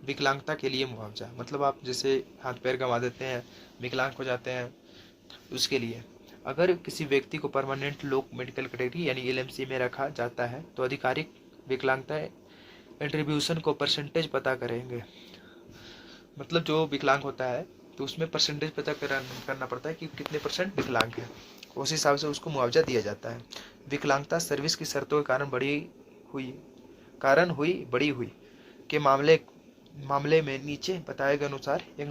विकलांगता के लिए मुआवजा मतलब आप जैसे हाथ पैर गंवा देते हैं, विकलांग हो जाते हैं, उसके लिए अगर किसी व्यक्ति को परमानेंट लोक मेडिकल कैटेगरी यानी एलएमसी में रखा जाता है तो आधिकारिक विकलांगता एट्रीब्यूशन को परसेंटेज पता करेंगे। मतलब जो विकलांग होता है तो उसमें परसेंटेज पता करना पड़ता है कि कितने परसेंट विकलांग है, उस हिसाब से उसको मुआवजा दिया जाता है। विकलांगता सर्विस की शर्तों के कारण बड़ी हुई के मामले में नीचे बताए गए अनुसार एक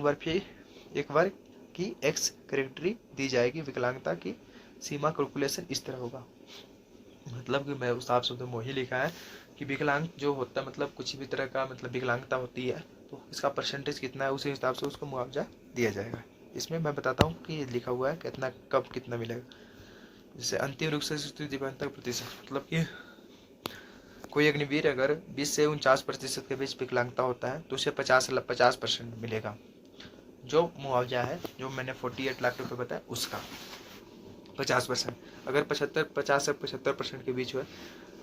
वर्ग की एक्स कैटेगरी दी जाएगी। विकलांगता की सीमा कैलकुलेशन इस तरह होगा। मतलब कि मैं उस हिसाब से वही लिखा है कि विकलांग जो होता है मतलब कुछ भी तरह का मतलब विकलांगता होती है तो इसका परसेंटेज कितना है उसी हिसाब से उसको मुआवजा दिया जाएगा। इसमें मैं बताता हूँ कि लिखा हुआ है कितना कब कितना मिलेगा। जैसे अंतिम रूप से दिव्यांगता प्रतिशत मतलब कि कोई अग्निवीर अगर 20 से 49% के बीच विकलांगता होता है तो उसे 50% मिलेगा। जो मुआवजा है जो मैंने 48 लाख रुपए बताया उसका 50%। अगर 50 से 75% के बीच हुआ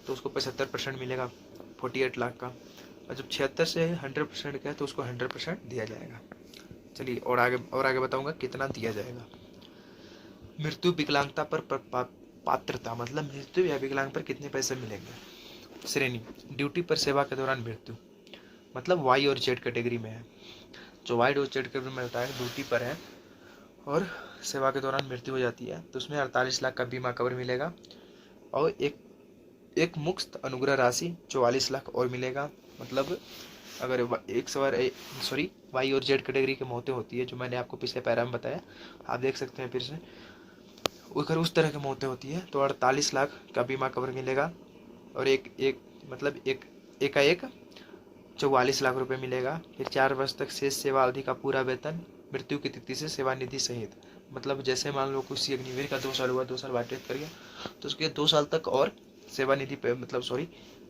तो उसको 75% मिलेगा 48 लाख का। और जब 76 से 100% का है तो उसको 100% दिया जाएगा। चलिए और आगे बताऊंगा कितना दिया जाएगा। मृत्यु विकलांगता पर पात्रता मतलब मृत्यु या विकलांग पर कितने पैसे मिलेंगे। श्रेणी, ड्यूटी पर सेवा के दौरान मृत्यु, मतलब वाई और जेड कैटेगरी में है। जो वाई और जेड कैटेगरी में होता है, ड्यूटी पर है और सेवा के दौरान मृत्यु हो जाती है, तो उसमें 48 लाख का बीमा कवर मिलेगा और एक मुफ्त अनुग्रह राशि 44 लाख और मिलेगा। मतलब अगर एक सवार सॉरी वाई और जेड कैटेगरी की मौतें होती है, जो मैंने आपको पिछले पैरा में बताया, आप देख सकते हैं फिर से, अगर उस तरह की मौतें होती है तो 48 लाख का बीमा कवर मिलेगा और एक का एक 44 लाख रुपए मिलेगा। फिर 4 वर्ष तक शेष सेवा अवधि का पूरा वेतन मृत्यु की तिथि से सेवानिधि सहित, मतलब जैसे मान लो किसी अग्निवीर का 2 साल हुआ, 2 साल वाटित कर गया, तो उसके 2 साल तक और सेवानिधि पे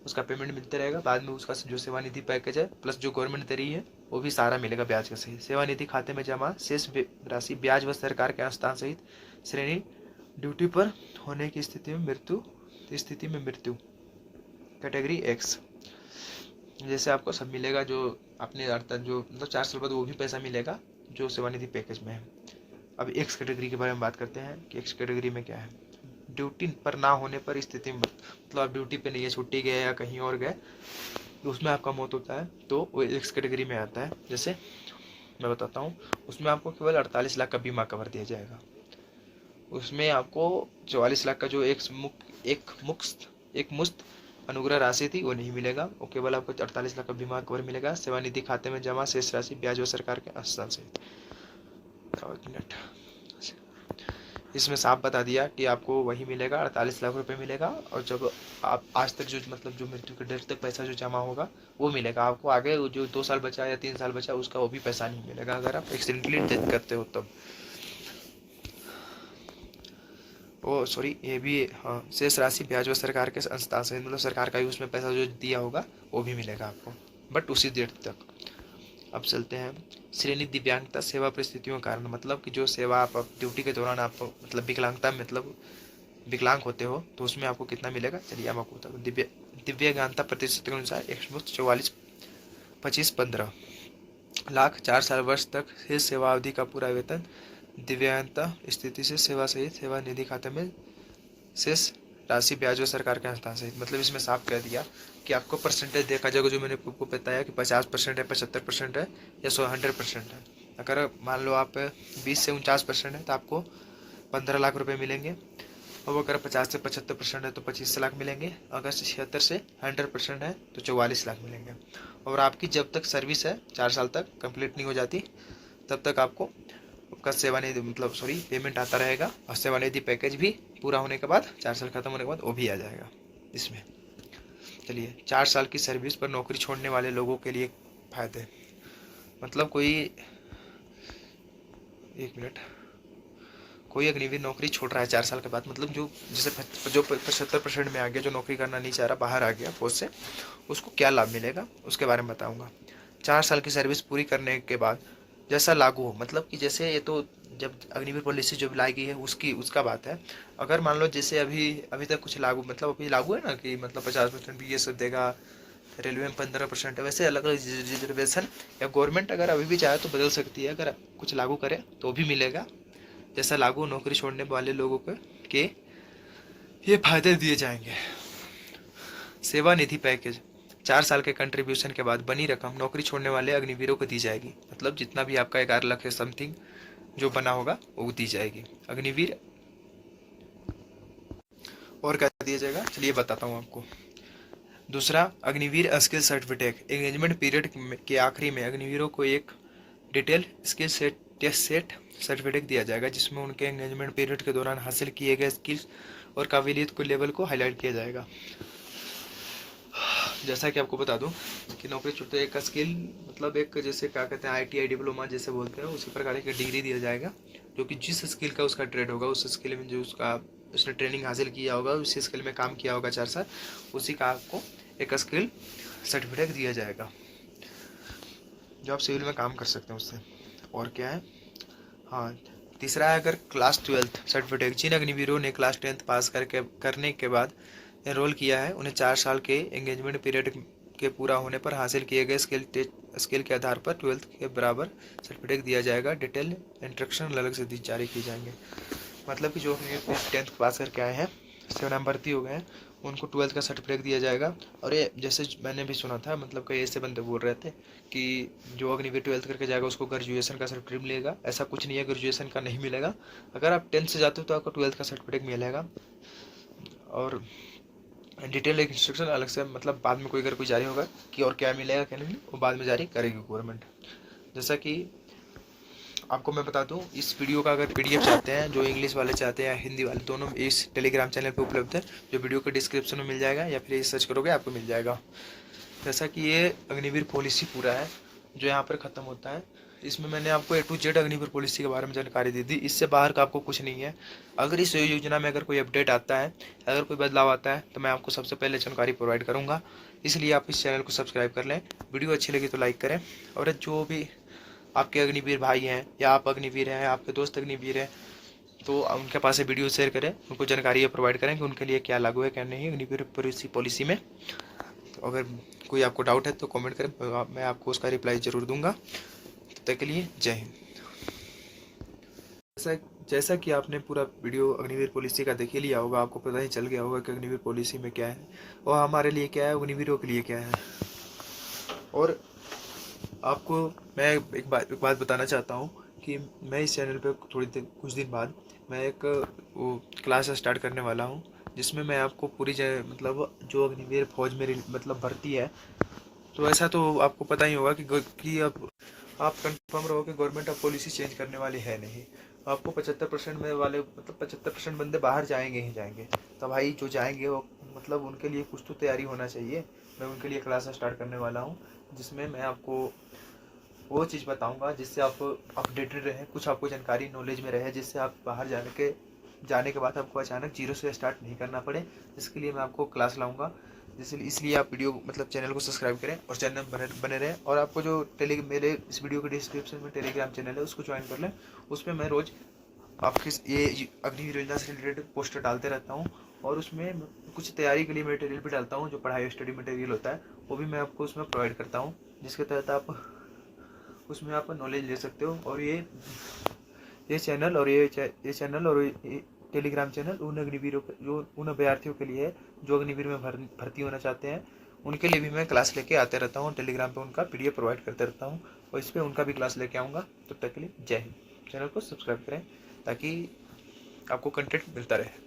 उसका पेमेंट मिलता रहेगा। बाद में उसका जो सेवानिधि पैकेज है प्लस जो गवर्नमेंट दे रही है वो भी सारा मिलेगा ब्याज के सहित। सेवानिधि खाते में जमा शेष राशि ब्याज व सरकार के अनुदान सहित। श्रेणी, ड्यूटी पर होने की स्थिति में मृत्यु कैटेगरी एक्स, जैसे आपको सब मिलेगा जो आपने जो मतलब 4 साल बाद वो भी पैसा मिलेगा जो सेवानिधि पैकेज में है। अब एक्स कैटेगरी के बारे में बात करते हैं कि एक्स कैटेगरी में क्या है। ड्यूटी पर ना होने पर स्थिति में, मतलब आप ड्यूटी पे नहीं है, छुट्टी गए या कहीं और गए, तो उसमें आपका मौत होता है तो वो एक्स कैटेगरी में आता है। जैसे मैं बताता हूँ, उसमें आपको केवल 48 लाख का बीमा कवर दिया जाएगा। उसमें आपको 44 लाख का जो एक मुश्त अनुग्रह राशि थी वो नहीं मिलेगा, वो केवल आपको 48 लाख का बीमा कवर मिलेगा। सेवानिधि खाते में जमा शेष राशि ब्याज व सरकार के अनुदान से। इसमें साफ बता दिया कि आपको वही मिलेगा, 48 लाख रुपए मिलेगा और जब आप आज तक जो मृत्यु के डेट तक पैसा जो जमा होगा वो मिलेगा आपको। आगे जो 2 साल बचा या 3 साल बचा उसका वो भी पैसा नहीं मिलेगा अगर आप एक्सीडेंटली डेथ करते हो तब। ये भी हाँ, शेष राशि ब्याज व सरकार के अनुदान से, मतलब सरकार का ही उसमें पैसा जो दिया होगा वो भी मिलेगा आपको, बट उसी डेट तक। अब चलते हैं श्रेणी, दिव्यांगता सेवा परिस्थितियों के कारण, मतलब कि जो सेवा आप ड्यूटी के दौरान आप मतलब विकलांगता मतलब विकलांग होते हो तो उसमें आपको कितना मिलेगा। चलिए हम आपको बताऊँ। दिव्यांगता प्रतिशत के अनुसार 144 25 15 लाख 4 साल वर्ष तक शेष सेवा अवधि का पूरा वेतन दिव्यांगता स्थिति से सेवा सहित सेवा निधि खाते में शेष राशि ब्याज व सरकार के अनुदान सहित। मतलब इसमें साफ कह दिया कि आपको परसेंटेज देखा जाएगा, जो मैंने आपको बताया कि 50% है, 75% है या 100% है। अगर मान लो आप 20 से 49% है तो आपको 15 लाख रुपए मिलेंगे, और अगर 50 से 75% है तो 25 लाख मिलेंगे। अगर 76 से 100% है तो 44 लाख मिलेंगे। और आपकी जब तक सर्विस है 4 साल तक कंप्लीट नहीं हो जाती तब तक आपको आपका सेवानिधि पेमेंट आता रहेगा, और सेवानिधि पैकेज भी पूरा होने के बाद 4 साल खत्म होने के बाद वो भी आ जाएगा इसमें। चलिए, 4 साल की सर्विस पर नौकरी छोड़ने वाले लोगों के लिए फायदे, मतलब कोई अग्निवीर नौकरी छोड़ रहा है 4 साल के बाद, मतलब जो 75% में आ गया, जो नौकरी करना नहीं चाह रहा, बाहर आ गया फौज से, उसको क्या लाभ मिलेगा उसके बारे में बताऊंगा। 4 साल की सर्विस पूरी करने के बाद जैसा लागू हो, मतलब कि जैसे ये तो जब अग्निवीर पॉलिसी जो लाई गई है उसका बात है। अगर मान लो जैसे अभी तक कुछ लागू, मतलब अभी लागू है ना कि मतलब 50% भी ये सब देगा, रेलवे में 15% है, वैसे अलग अलग रिजर्वेशन या गवर्नमेंट अगर अभी भी चाहे तो बदल सकती है, अगर कुछ लागू करे तो भी मिलेगा। जैसा लागू नौकरी छोड़ने वाले लोगों के ये फायदे दिए जाएंगे। सेवानिधि पैकेज, 4 साल के कंट्रीब्यूशन के बाद बनी रकम नौकरी छोड़ने वाले अग्निवीरों को दी जाएगी, मतलब जितना भी आपका 11 लाख है समथिंग जो बना होगा वो दी जाएगी अग्निवीर। और क्या दिया जाएगा चलिए बताता हूँ आपको। दूसरा, Agniveer skill certificate. Engagement period के आखिरी में अग्निवीरों को एक डिटेल स्किल सेट सर्टिफिकेट दिया जाएगा, जिसमें उनके एंगेजमेंट पीरियड के दौरान हासिल किए गए स्किल्स और काबिलियत को लेवल को हाईलाइट किया जाएगा। जैसा कि आपको बता दूं कि नौकरी छूटते एक स्किल, मतलब एक जैसे क्या कहते हैं ITI डिप्लोमा जैसे बोलते हैं, उसी प्रकार की डिग्री दिया जाएगा, जो कि जिस स्किल का उसका ट्रेड होगा, उस स्किल में जो उसने ट्रेनिंग हासिल किया होगा, उसी स्किल में काम किया होगा 4 साल, उसी का आपको एक स्किल सर्टिफिकेट दिया जाएगा जो आप सिविल में काम कर सकते हैं उससे। और क्या है, हाँ, तीसरा है अगर क्लास 12 सर्टिफिकेट। जिन अग्निवीरों ने क्लास 10 पास करने के बाद एनरोल किया है, उन्हें 4 साल के एंगेजमेंट पीरियड के पूरा होने पर हासिल किए गए स्किल के आधार पर 12th के बराबर सर्टिफिकेट दिया जाएगा। डिटेल इंस्ट्रक्शन अलग से जारी किए जाएंगे। मतलब कि जो अपने 10th पास करके आए हैं सेवन भर्ती हो गए हैं उनको 12th का सर्टिफिकेट दिया जाएगा। और ये जैसे मैंने भी सुना था, मतलब कई ऐसे बंदे बोल रहे थे कि जो अग्निवीर 12th करके जाएगा उसको ग्रेजुएशन का सर्टिफिकेट मिलेगा। ऐसा कुछ नहीं है, ग्रेजुएशन का नहीं मिलेगा। अगर आप 10th से जाते हो तो आपको 12th का सर्टिफिकेट मिलेगा। और डिटेल एक इंस्ट्रक्शन अलग से, मतलब बाद में कोई अगर कोई जारी होगा कि और क्या मिलेगा क्या नहीं, वो बाद में जारी करेगी गवर्नमेंट। जैसा कि आपको मैं बता दूं, इस वीडियो का अगर पीडीएफ चाहते हैं, जो इंग्लिश वाले चाहते हैं या हिंदी वाले, दोनों इस टेलीग्राम चैनल पे उपलब्ध है, जो वीडियो के डिस्क्रिप्शन में मिल जाएगा या फिर ये सर्च करोगे आपको मिल जाएगा। जैसा कि ये अग्निवीर पॉलिसी पूरा है जो यहाँ पर ख़त्म होता है। इसमें मैंने आपको A to Z Agniveer policy के बारे में जानकारी दे दी, इससे बाहर का आपको कुछ नहीं है। अगर इस योजना में अगर कोई अपडेट आता है, अगर कोई बदलाव आता है, तो मैं आपको सबसे पहले जानकारी प्रोवाइड करूँगा। इसलिए आप इस चैनल को सब्सक्राइब कर लें। वीडियो अच्छी लगी तो लाइक करें। और जो भी आपके अग्निवीर भाई हैं या आप अग्निवीर हैं, आपके दोस्त अग्निवीर हैं, तो उनके पास से वीडियो शेयर करें, उनको जानकारी प्रोवाइड करें कि उनके लिए क्या लागू है क्या नहीं अग्निवीर पॉलिसी में। तो अगर कोई आपको डाउट है तो कमेंट करें, मैं आपको उसका रिप्लाई ज़रूर दूंगा। तब तक के लिए जय हिंद। जैसा जैसा कि आपने पूरा वीडियो अग्निवीर पॉलिसी का देख ही लिया होगा, आपको पता ही चल गया होगा कि अग्निवीर पॉलिसी में क्या है और हमारे लिए क्या है, अग्निवीरों के लिए क्या है। और आपको मैं एक बात बताना चाहता हूँ कि मैं इस चैनल पे कुछ दिन बाद मैं एक वो क्लास स्टार्ट करने वाला हूँ, जिसमें मैं आपको पूरी मतलब जो अग्निवीर फौज में मतलब भर्ती है, तो ऐसा तो आपको पता ही होगा कि अब आप कंफर्म रहो कि गवर्नमेंट अब पॉलिसी चेंज करने वाली है नहीं। आपको 75% में वाले, मतलब 75% बंदे बाहर जाएंगे ही जाएंगे। तो भाई जो जाएंगे वो, मतलब उनके लिए कुछ तो तैयारी होना चाहिए। मैं उनके लिए क्लास स्टार्ट करने वाला हूँ, जिसमें मैं आपको वो चीज़ बताऊंगा जिससे आप अपडेटेड रहें, कुछ आपको जानकारी नॉलेज में रहे, जिससे आप बाहर जाने के बाद आपको अचानक जीरो से स्टार्ट नहीं करना पड़े। इसके लिए मैं आपको क्लास लाऊंगा। इसलिए आप वीडियो मतलब चैनल को सब्सक्राइब करें और चैनल बने रहें। और आपको जो मेरे इस वीडियो के डिस्क्रिप्शन में टेलीग्राम चैनल है उसको ज्वाइन कर लें। उसमें मैं रोज़ आपके ये अग्निवीर योजना से रिलेटेड पोस्टर डालते रहता हूँ। और उसमें कुछ तैयारी के लिए मटेरियल भी डालता हूँ, जो पढ़ाई स्टडी मटेरियल होता है वो भी मैं आपको उसमें प्रोवाइड करता हूँ, जिसके तहत आप उसमें आप नॉलेज ले सकते हो। और ये चैनल और ये टेलीग्राम चैनल उन अग्निवीरों जो उन अभ्यर्थियों के लिए है जो अग्निवीर में भर्ती होना चाहते हैं, उनके लिए भी मैं क्लास लेके आते रहता हूँ। टेलीग्राम पे उनका पीडीएफ प्रोवाइड करते रहता हूँ और इस पर उनका भी क्लास लेके आऊँगा। तब तक के लिए जय हिंद। चैनल को सब्सक्राइब करें ताकि आपको कंटेंट मिलता रहे।